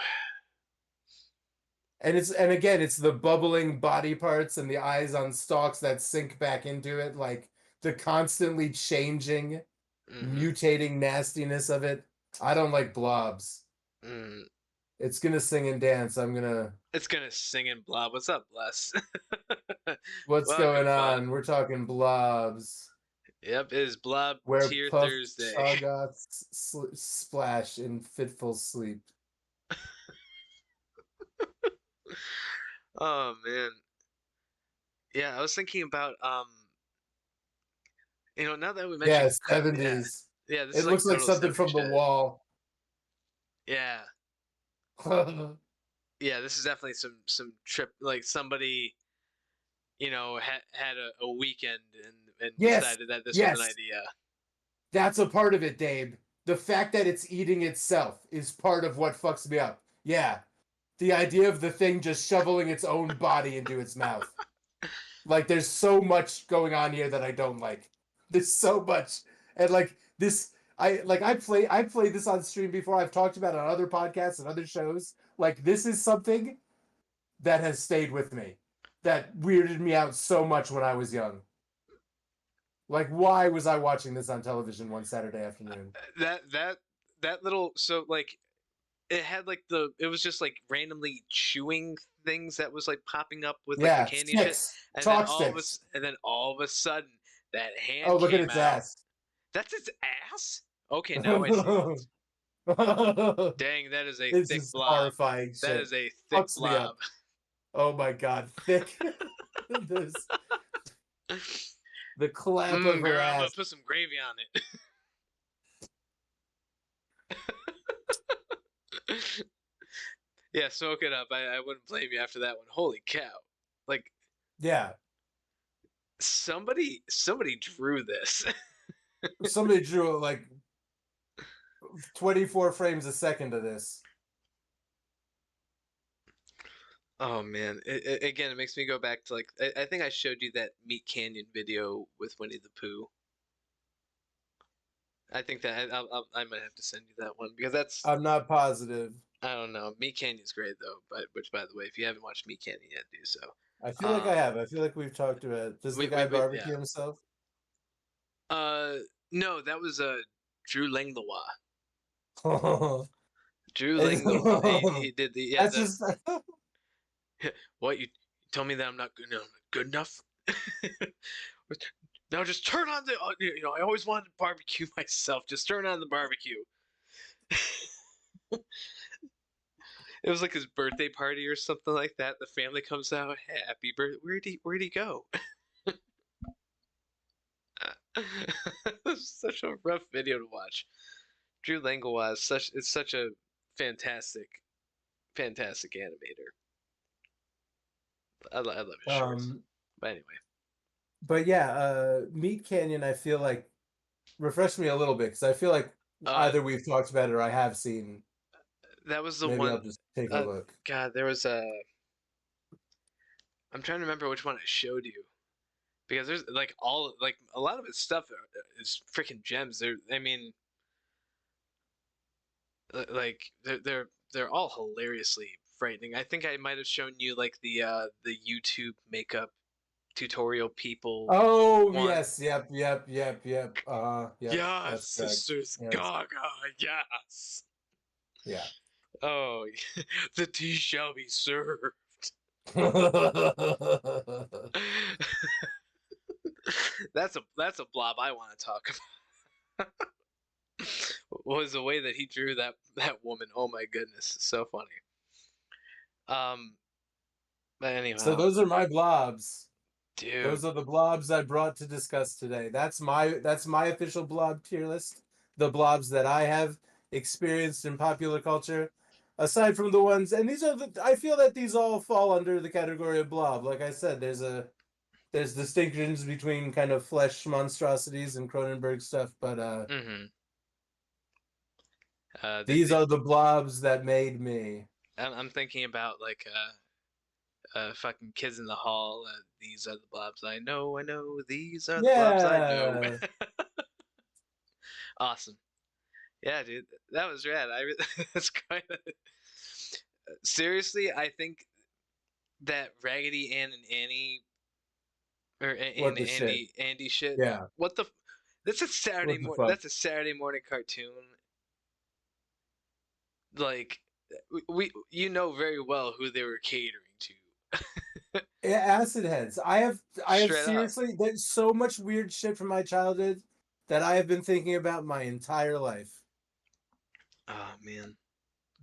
And again, it's the bubbling body parts and the eyes on stalks that sink back into it, like the constantly changing,
Mm-hmm.
mutating nastiness of it. I don't like blobs.
Mm.
It's gonna sing and dance. I'm gonna.
It's gonna sing in Blob. What's up, Bless?
What's
Welcome,
going
bud.
on? We're talking blobs.
Yep, it is Blob
Where
Tier
Puff
Thursday.
Chuggoths splash in fitful sleep.
Oh man. Yeah, I was thinking about now that we mentioned
Yeah,
yeah.
70s.
Yeah, this
It
is like
looks like
total
something
70
from The
shit.
Wall.
Yeah. Yeah, this is definitely some trip, like somebody, had a weekend and
Yes,
decided that this was an
yes.
idea.
That's a part of it, Dave. The fact that it's eating itself is part of what fucks me up. Yeah. The idea of the thing just shoveling its own body into its mouth. Like there's so much going on here that I don't like. There's so much. And like this I played this on stream before. I've talked about it on other podcasts and other shows. Like this is something that has stayed with me. That weirded me out so much when I was young. Like why was I watching this on television one Saturday afternoon?
That that little like it had like it was just like randomly chewing things that was like popping up with like the
Yeah,
candy shit,
sticks, chalk sticks.
and then all of a sudden that
Oh,
hand
look at
came
its
out.
ass.
That's its ass. Okay, now I see it. Dang, that is a
It's
thick
just
blob.
horrifying
That
shit.
is a thick
Fucks me up.
blob.
Oh my god, thick. this the clamp of her
Girl, I'm gonna
ass.
put some gravy on it. Yeah, soak it up. I wouldn't blame you after that one. Holy cow! Like
Yeah,
somebody drew this.
somebody drew like 24 frames a second of this.
Oh man! Again, it makes me go back to like I think I showed you that Meat Canyon video with Winnie the Pooh. I think that I might have to send you that one because that's
I'm not positive.
I don't know. Meat Canyon's great though, but which by the way, if you haven't watched Meat Canyon yet, do so.
I feel like I
Um,
have. I feel like we've talked about it. Does the guy
yeah.
barbecue himself?
Uh, no, that was Drew Langlois.
It's-
Drew Langlois. He did the yeah
That's
the
just
what you tell me that I'm not good enough. Now just turn on the I always wanted to barbecue myself. Just turn on the barbecue. It was like his birthday party or something like that. The family comes out, happy birthday. Where'd he go? It was such a rough video to watch. Drew Langlois is such a fantastic animator. I love his shorts. But anyway,
but yeah, Meat Canyon I feel like refresh me a little bit because I feel like
uh,
either we've talked about it or I have seen.
that was the
Maybe
one.
I'll just take a look.
God, there was a. I'm trying to remember which one I showed you because there's like a lot of his stuff is freaking gems. I mean, like they're all hilariously frightening. I think I might have shown you like the YouTube makeup tutorial people
Oh
one.
yes, yep. Yep.
Yes,
That's correct.
Sisters
Yes,
Gaga, yes.
yeah.
Oh, the tea shall be served. That's a blob I want to talk about. Was the way that he drew that woman. Oh my goodness, so funny. Um, but
So
anyhow,
those are my blobs.
dude,
Those are the blobs I brought to discuss today. That's my official blob tier list. The blobs that I have experienced in popular culture, aside from the ones, and these are I feel that these all fall under the category of blob. Like I said, there's distinctions between kind of flesh monstrosities and Cronenberg stuff, but
mm-hmm.
these are the blobs that made me.
I'm thinking about like fucking Kids in the Hall. These are the blobs I know. I know. These are the blobs I know.
Yeah.
Awesome. Yeah, dude, that was rad. That's kind of seriously. I think that Raggedy Ann and Annie or
What the shit?
Andy shit.
Yeah.
What the? That's a Saturday
What the
morning.
fuck?
That's a Saturday morning cartoon. Like you know very well who they were catering to.
Yeah, acid heads. I have
Straight up.
seriously, there's so much weird shit from my childhood that I have been thinking about my entire life.
Oh man.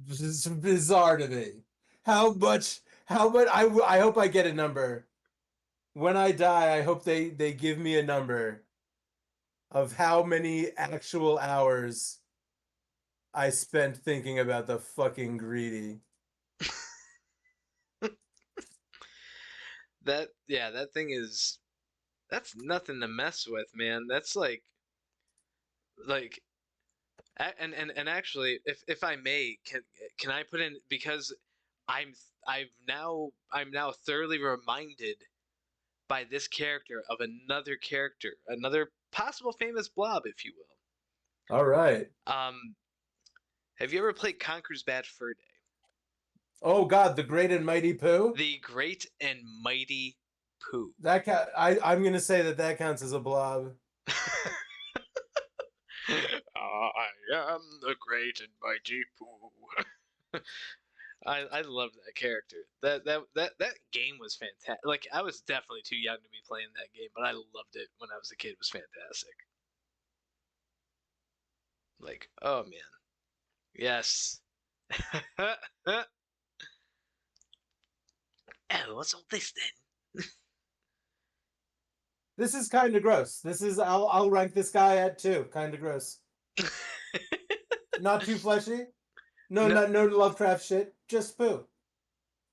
This is bizarre to me. How much I hope I get a number. When I die, I hope they give me a number of how many actual hours I spent thinking about the fucking greedy.
That thing is that's nothing to mess with, man. That's like and actually if I may can I put in because I'm I'm now thoroughly reminded by this character of another possible famous blob if you
All right.
will. Have you ever played Conker's Bad Fur Day?
Oh God, the great and mighty Pooh.
The Great and Mighty Pooh.
I'm gonna say that counts as a blob.
I am the great and mighty Pooh. I love that character. That game was fantastic. Like I was definitely too young to be playing that game, but I loved it when I was a kid. It was fantastic. Like, oh man, yes. Oh, what's all this then?
This is kind of gross. I'll rank this guy at 2. Kind of gross. Not too fleshy. No,
No,
no Lovecraft shit. Just poo.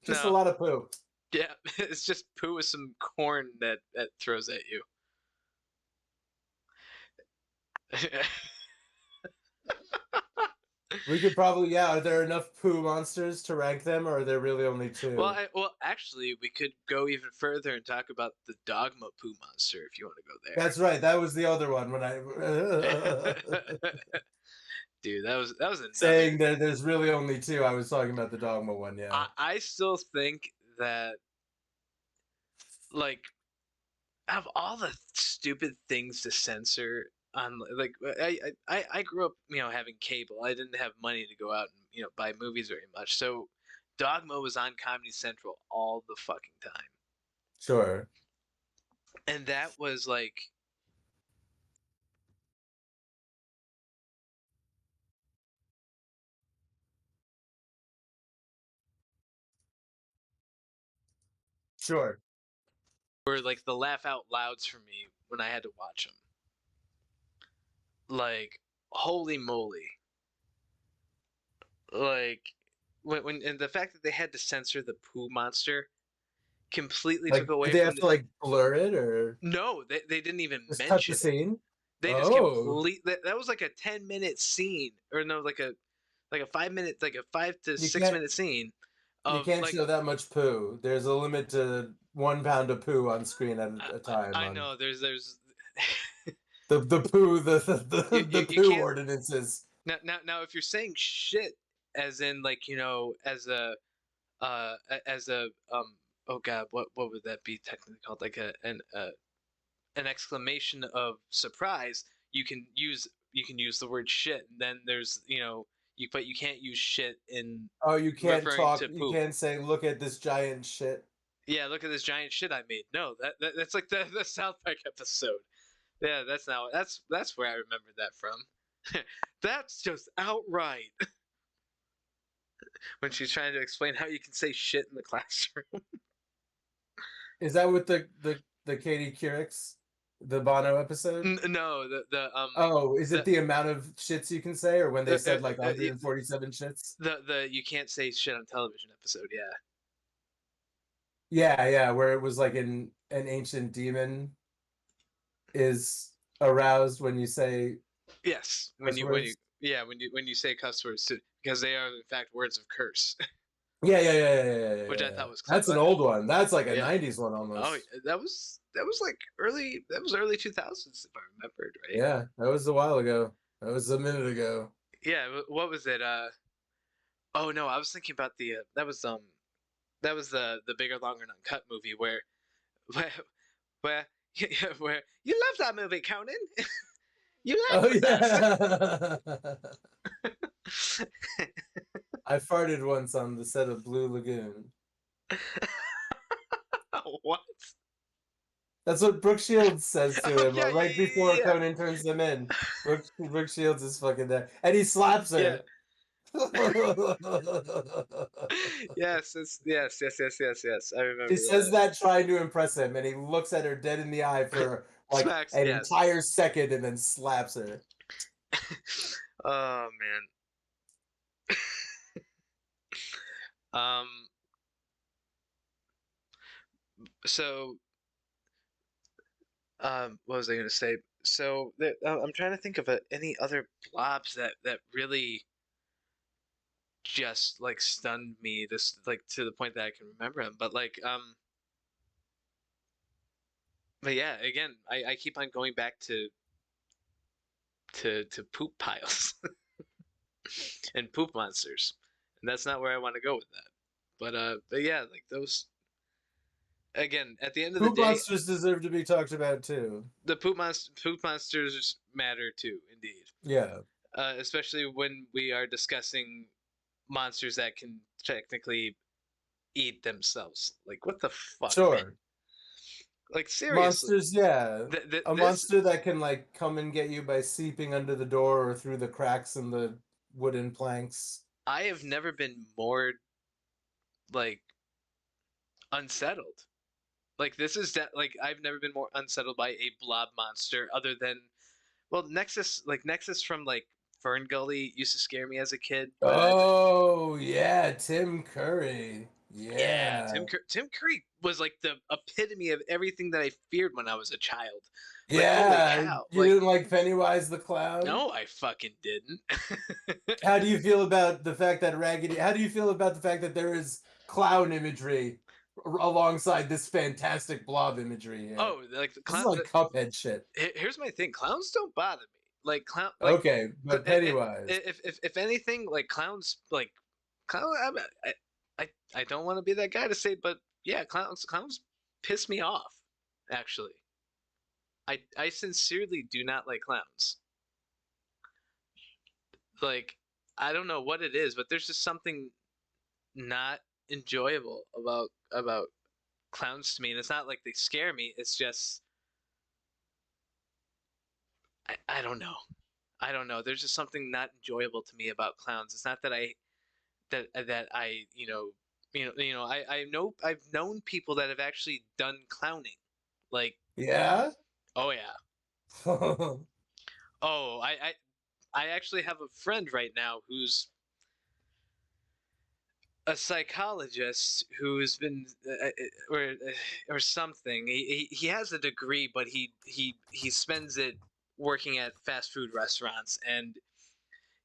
Just a
no.
lot of poo.
Yeah, it's just poo with some corn that throws at you.
We could probably, yeah. Are there enough poo monsters to rank them, or are there really only 2?
Well, actually, we could go even further and talk about the Dogma poo monster if you want to go
That's right. That was the other one when I
there. Dude, that was another.
saying that there's really only 2. I was talking about the Dogma one. Yeah.
I still think that like of all the stupid things to censor on like I grew up having cable. I didn't have money to go out and buy movies very much. So Dogma was on Comedy Central all the fucking time.
Sure.
And that was like
Sure.
were like the laugh out louds for me when I had to watch them. Like holy moly. Like when and the fact that they had to censor the poo monster completely took
Like, did
away
they
from
have
the
to like blur it or
no, they didn't even
just cut the
mention it.
scene?
They just
Oh,
that was like a 10-minute scene or no like a 5 minute like a 5 to
you
6
can't
minute scene
you
of
can't
like
show that much poo. There's a limit to 1 pound of poo on screen at a time.
I
On
know there's
the poo the
you
poo
can't
ordinances.
now if you're saying shit as in like as a oh god what would that be technically called like an exclamation of surprise you can use the word shit and then there's but you can't use shit in
Oh, you can't
referring
talk.
to
You
poop.
can't say, "Look at this giant shit."
Yeah, look at this giant shit I made. No, that's like the South Park episode. Yeah, that's now that's where I remembered that from. That's just outright when she's trying to explain how you can say shit in the classroom.
Is that with the Katie Couric's the Bono episode?
No,
Oh, is it
the
the amount of shits you can say, or when they said like
uh,
147 shits?
the you can't say shit on television episode. Yeah.
Yeah, yeah, where it was like an ancient demon is aroused when you say
Yes.
curse words.
When you say cuss words because they are in fact words of curse,
Yeah, yeah, yeah, yeah, yeah, yeah,
which I
yeah.
thought was
That's
clever.
an old one. That's like a
Yeah.
90s one
Oh,
almost.
that was like early 2000s if I remembered right.
Yeah, that was a while ago. That was a minute ago.
Yeah, what was it? Oh no, I was thinking about that was the bigger, longer, and uncut movie where where where you love that movie, Conan. You
Oh
laughed with us.
yeah. I farted once on the set of Blue Lagoon.
What?
That's what Brooke Shields says to
Oh
him
yeah,
right before Conan turns him in. Brooke Shields is fucking there, and he slaps
yeah.
her.
Yes. I remember
She says
that.
that trying to impress him, and he looks at her dead in the eye for like
Smacks.
an
Yes.
entire second, and then slaps her.
Oh man. Um. So what was I going to say? So I'm trying to think of any other blobs that really just like stunned me this like to the point that I can remember them. But yeah, again, I keep on going back to poop piles and poop monsters, and that's not where I want to go with that. But yeah, like those again. At the end of the
Poop
day,
monsters deserve to be talked about too.
the poop monsters matter too, indeed.
Yeah.
especially when we are discussing monsters that can technically eat themselves. Like, what the fuck, man?
Sure.
Like, seriously,
Monsters, yeah. A
this
monster that can like come and get you by seeping under the door or through the cracks in the wooden planks.
I have never been more like unsettled. Like this is that like I've never been more unsettled by a blob monster other than well Nexus from like Fern Gully used to scare me as a kid, but
Oh, yeah, Tim Curry.
yeah,
Yeah.
Tim Curry was like the epitome of everything that I feared when I was a child. Like holy
Yeah,
cow!
you
Like
didn't like Pennywise the Clown?
no, I fucking didn't.
How do you feel about the fact that how do you feel about the fact that there is clown imagery alongside this fantastic blob imagery here?
Oh, like the
This is
clown.
like Cuphead shit.
Here's my thing: clowns don't bother me. Like clown, like
Okay, but Pennywise.
if anything, like clowns, like clown. I don't want to be that guy to say, but yeah, clowns piss me off. Actually, I sincerely do not like clowns. Like I don't know what it is, but there's just something not enjoyable about clowns to me, and it's not like they scare me. It's just I don't know. I don't know. There's just something not enjoyable to me about clowns. It's not that I I know I've known people that have actually done clowning. Like,
Yeah?
oh yeah. Oh, I actually have a friend right now who's a psychologist who's been or something. He has a degree, but he spends it working at fast food restaurants, and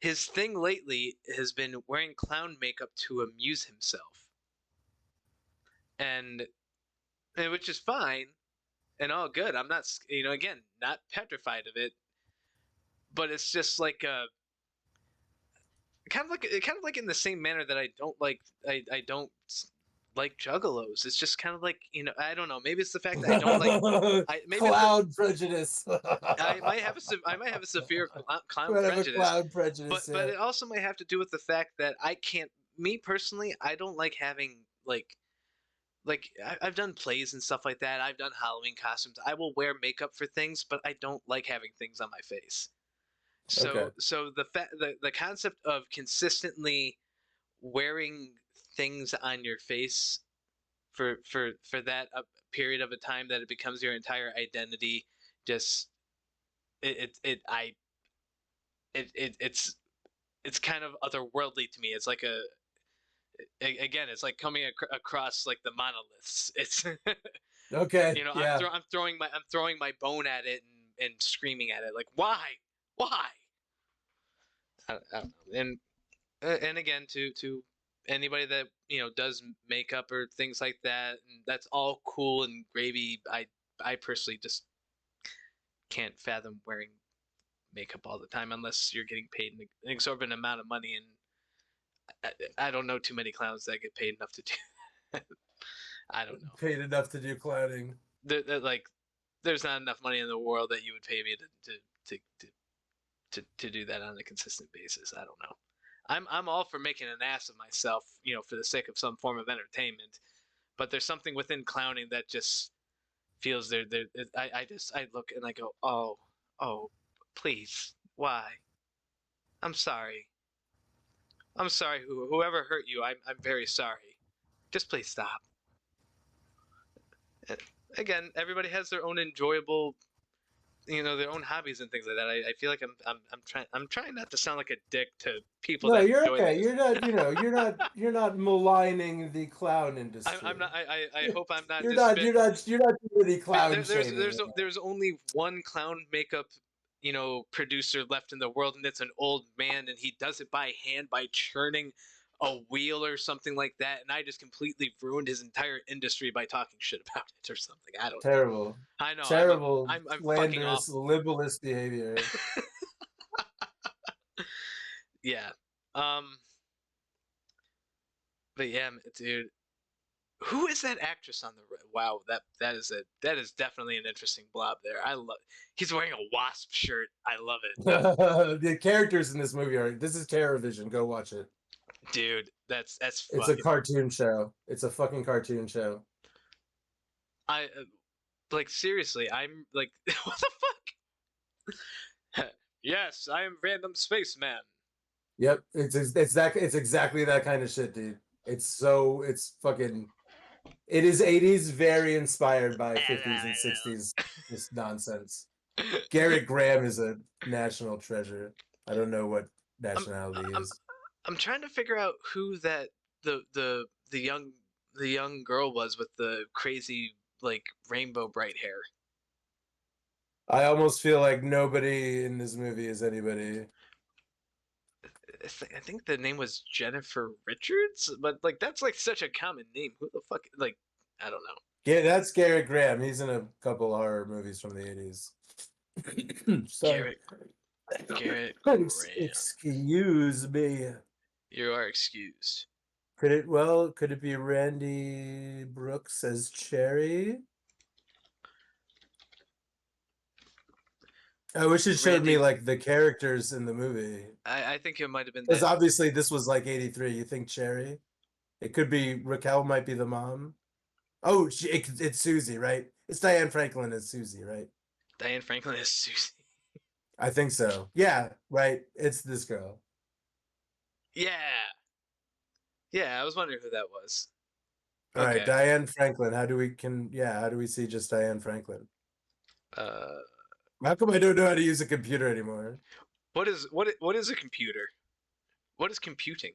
his thing lately has been wearing clown makeup to amuse himself. And which is fine and all good. I'm not, again, not petrified of it, but it's just like kind of like in the same manner that I don't like juggalos. It's just kind of like I don't know. Maybe it's the fact that I don't like I maybe it's the
Cloud prejudice.
I might have a severe clown
Might have a
prejudice,
cloud prejudice,
but
yeah.
it also might have to do with the fact that I can't. Me personally, I don't like having I've done plays and stuff like that. I've done Halloween costumes. I will wear makeup for things, but I don't like having things on my face.
Okay.
So the concept of consistently wearing things on your face for that period of a time that it becomes your entire identity just it I it's kind of otherworldly to me. It's like again, it's like coming across like the monoliths. It's
Okay, yeah.
I'm throwing my bone at it and screaming at it like why I don't know. And again to anybody that does makeup or things like that, and that's all cool and gravy. I personally just can't fathom wearing makeup all the time unless you're getting paid an exorbitant amount of money, and I don't know too many clowns that get paid enough to do that. I don't know.
Paid enough to do clowning.
Like there's not enough money in the world that you would pay me to to to do that on a consistent basis. I don't know. I'm all for making an ass of myself, for the sake of some form of entertainment. But there's something within clowning that just feels there. I look and I go, oh, please, why? I'm sorry. I'm sorry. Whoever hurt you, I'm very sorry. Just please stop. Again, everybody has their own enjoyable their own hobbies and things like that. I feel like I'm trying not to sound like a dick to people
No,
that
you're
enjoy
okay.
these.
You're not maligning the clown
I'm
industry.
not. I hope I'm not
You're not
disparaging.
you're not you're not doing any clown shaming.
There's only one clown makeup producer left in the world, and it's an old man, and he does it by hand by churning a wheel or something like that, and I just completely ruined his entire industry by talking shit about it or something. I don't know.
Terrible.
I know
Terrible,
I'm fucking
slanderous,
awful.
libelous behavior.
Yeah. Um. But yeah, dude. Who is that actress on the wow, that is definitely an interesting blob there. I love he's wearing a wasp shirt. I love it.
The characters in this movie are. This is TerrorVision. Go watch it.
Dude, that's
It's a
fucking
cartoon show. It's a fucking cartoon show.
I like seriously, I'm like what the fuck? Yes, I am random spaceman.
Yep, it's exactly that kind of shit, dude. It's fucking it is 80s, very inspired by 50s and 60s just nonsense. Garrett Graham is a national treasure. I don't know what
I'm
nationality he
I'm
is.
I'm trying to figure out who that the young the young girl was with the crazy like rainbow bright hair.
I almost feel like nobody in this movie is anybody.
I think the name was Jennifer Richards, but like that's like such a common name. Who the fuck? Like I don't know.
Yeah, that's Garrett Graham. He's in a couple horror movies from the 80s. Sorry.
Garrett Garrett Graham.
Excuse me.
You are excused.
Could it be Randy Brooks as Cherry? I wish it showed me
Randy,
like the characters in the movie.
I think it might have been
Because
that.
obviously this was like 83. You think Cherry? It could be Raquel might be the mom. Oh, it's Susie, right? It's Diane Franklin as Susie, right?
Diane Franklin is Susie.
I think so. Yeah, right. It's this girl.
Yeah, yeah. I was wondering who that was.
All right,
Okay.
Diane Franklin. How do we see just Diane Franklin?
Uh,
How come I don't know how to use a computer anymore?
what is a computer? What is computing?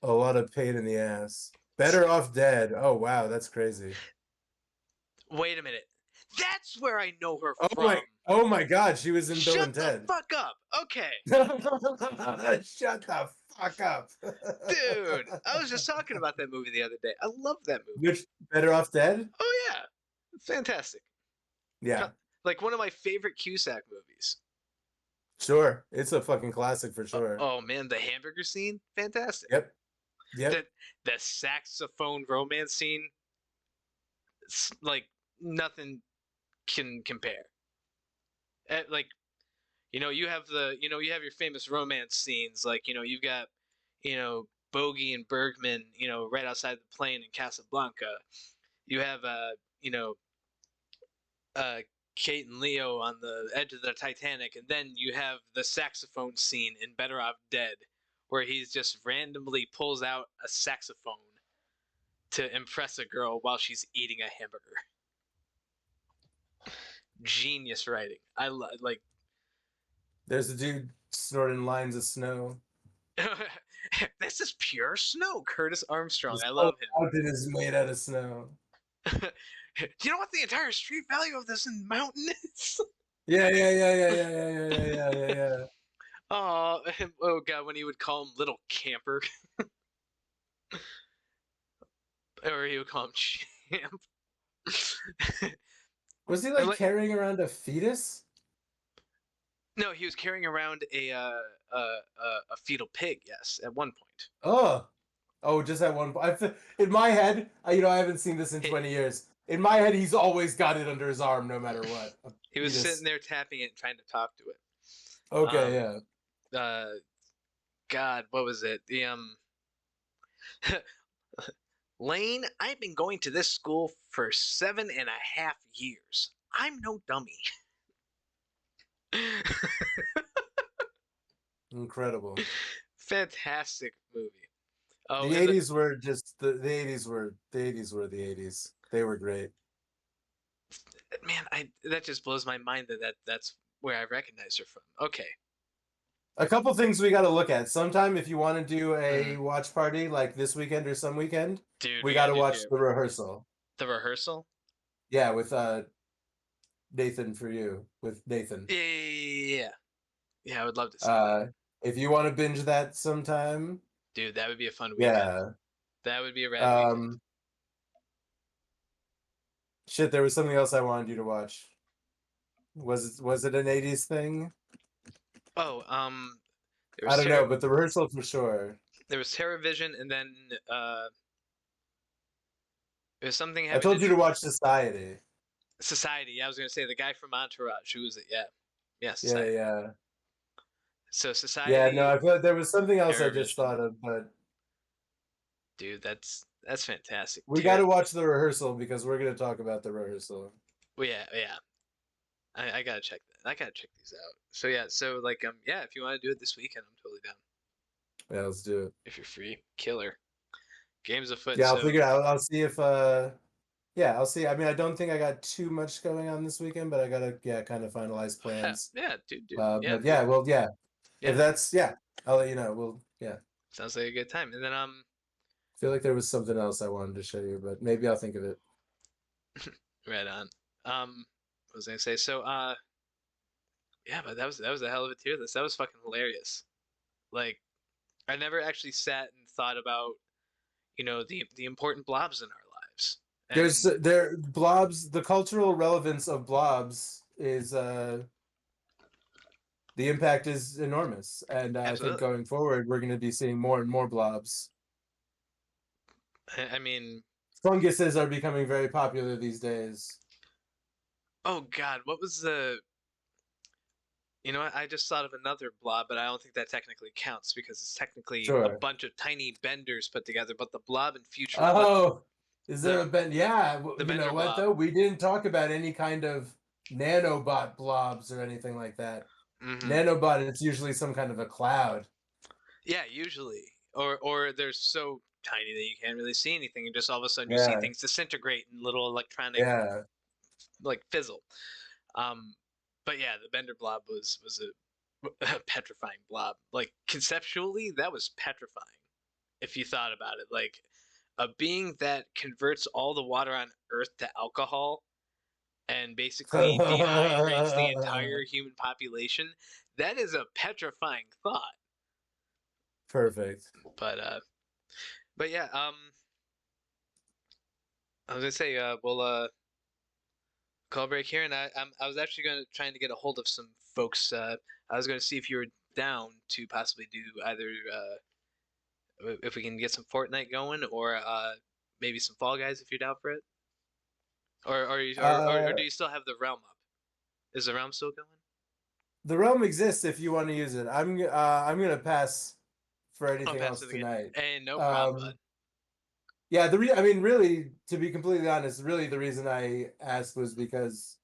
A lot of pain in the ass. Better off dead. Oh wow, that's crazy.
Wait a minute. That's where I know her
Oh
from.
oh my God, she was in Bill
Shut
and
the
Ted.
fuck up. Okay.
Shut the fuck up.
Dude, I was just talking about that movie the other day. I love that movie.
Which Better Off Dead?
Oh yeah. It's fantastic.
Yeah,
Like one of my favorite Cusack movies.
sure. It's a fucking classic for sure.
Oh man, the hamburger scene, fantastic.
Yep. Yep.
The the saxophone romance scene, it's like nothing can compare. Like you have you have your famous romance scenes, like you've got Bogey and Bergman, right outside the plane in Casablanca. You have you know uh Kate and Leo on the edge of the Titanic, and then you have the saxophone scene in Better Off Dead, where he's just randomly pulls out a saxophone to impress a girl while she's eating a hamburger. Genius writing. Like
There's a dude snorting lines of snow.
this is pure snow. Curtis Armstrong.
This
I
whole
love
mountain is made out of snow.
him. Do you know what the entire street value of this mountain is?
Yeah.
Oh, oh god, when he would call him little camper, or he would call him champ.
Was he
And
like
like,
carrying around a fetus?
no, he was carrying around a fetal pig. Yes, at one point.
Oh, oh, just at one point. In my head, I haven't seen this in
He,
20 years. In my head, he's always got it under his arm, no matter what. A
he was sitting
fetus.
there tapping it, and trying to talk to it.
Okay,
Um,
yeah.
God, what was it? Lane, I've been going to this school for 7.5 years. I'm no dummy.
Incredible.
Fantastic movie. Oh,
The
and
80s were just the 80s were the 80s were the 80s. They were great.
man, I that just blows my mind that's where I recognize her from. Okay.
A couple things we got to look at. Sometime if you want to do a
Mm.
watch party like this weekend or some weekend,
Dude,
we
we
got
gotta
to
do
watch
Jeremy.
The Rehearsal.
The rehearsal?
Yeah, with Nathan for you with Nathan.
Yeah. Yeah, I would love to see that.
Uh, if you want to binge that sometime,
Dude, that would be a fun weekend.
yeah.
That would be a rad weekend.
Um, shit, there was something else I wanted you to watch. Was it an 80s thing?
Oh, there
I
was
don't know, but The Rehearsal for sure.
there was TerraVision, and then It was something
I
having to
told you
do
to watch Society.
Society. Yeah, I was gonna say the guy from Entourage. Who was it? Yeah, yeah,
Yeah,
Society.
yeah.
So
Yeah, no,
Society,
I feel like there was something else I just
Terrorvision,
thought of, but
dude, that's fantastic.
we got to watch the rehearsal because we're going to talk about the rehearsal.
Well, yeah, yeah. I gotta check that. I gotta check these out. So yeah, so like yeah, if you want to do it this weekend, I'm totally down.
Yeah, let's do it.
If you're free, killer. Games afoot.
Yeah, I'll
So
figure it out. I'll see if yeah, I'll see. I mean, I don't think I got too much going on this weekend, but I got to kind of finalize plans.
yeah, dude, yeah,
But
dude,
yeah, well, yeah. If
yeah.
that's yeah, I'll let you know. We'll yeah.
Sounds like a good time. And then
I feel like there was something else I wanted to show you, but maybe I'll think of it.
right on. What was I gonna say? So yeah, but that was a hell of a tier list. That was fucking hilarious. Like I never actually sat and thought about the important blobs in our lives.
There's
And
there blobs. The cultural relevance of blobs is the impact is enormous, and I think
absolutely.
going forward we're going to be seeing more and more blobs.
I mean,
Funguses are becoming very popular these days.
oh God, what was the you know what? I just thought of another blob, but I don't think that technically counts because it's technically a
Sure.
bunch of tiny benders put together. But the blob in Futurama,
Oh, is there
the
a ben? Yeah,
the
you know
bender
what
blob.
though? We didn't talk about any kind of nanobot blobs or anything like that.
Hmm.
Nanobot, it's usually some kind of a cloud.
Yeah, usually, or they're so tiny that you can't really see anything, and just all of a sudden you see
Yeah,
things disintegrate in little electronic
yeah.
like fizzle. Um, but yeah, the bender blob was a petrifying blob. Like conceptually, that was petrifying if you thought about it. Like a being that converts all the water on Earth to alcohol and basically dehydrates the entire human population. That is a petrifying thought.
Perfect.
But yeah, I was gonna say we'll call break here, and I was actually gonna trying to get a hold of some folks. I was gonna see if you were down to possibly do either if we can get some Fortnite going, or maybe some Fall Guys if you're down for it, or
Uh,
do you still have the Realm up? Is the Realm still going?
the realm exists if you want to use it. I'm gonna pass for
I'll
anything
pass
else
it again.
tonight.
Hey, no problem, bud.
Um, yeah, I mean, really, to be completely honest, really the reason I asked was because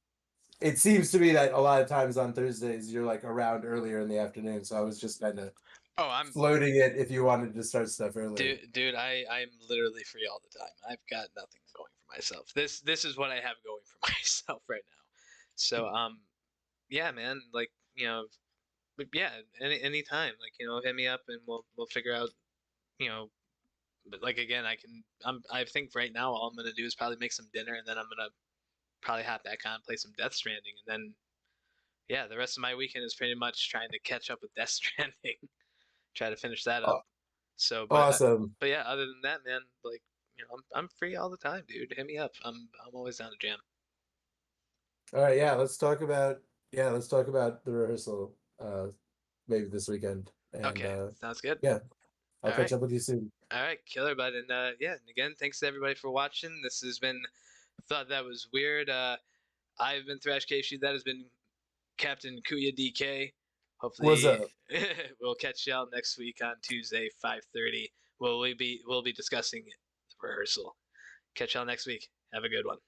it seems to me that a lot of times on Thursdays you're like around earlier in the afternoon, so I was just kind of
Oh, I'm
floating it if you wanted to start stuff early.
dude. I'm literally free all the time. I've got nothing going for myself. This is what I have going for myself right now. So yeah, man. Like but yeah, any time. Like hit me up and we'll figure out. You know, but like again, I think right now all I'm gonna do is probably make some dinner and then I'm gonna probably hop back on and play some Death Stranding and then yeah, the rest of my weekend is pretty much trying to catch up with Death Stranding, try to finish that up.
Aw-
So,
Awesome.
but yeah, other than that, man, like I'm free all the time, dude. Hit me up. I'm always down to jam.
All right, let's talk about the rehearsal maybe this weekend. And
Okay, sounds good.
yeah, I'll
All
catch
right,
up with you soon.
all right, killer, bud. And yeah, and again, thanks to everybody for watching. This has been thought that was weird. I've been Thrash Casey. That has been Captain CuyaDK.
What's
Hopefully,
up?
we'll catch y'all next week on Tuesday, 5:30. We'll be discussing the rehearsal. Catch y'all next week. Have a good one.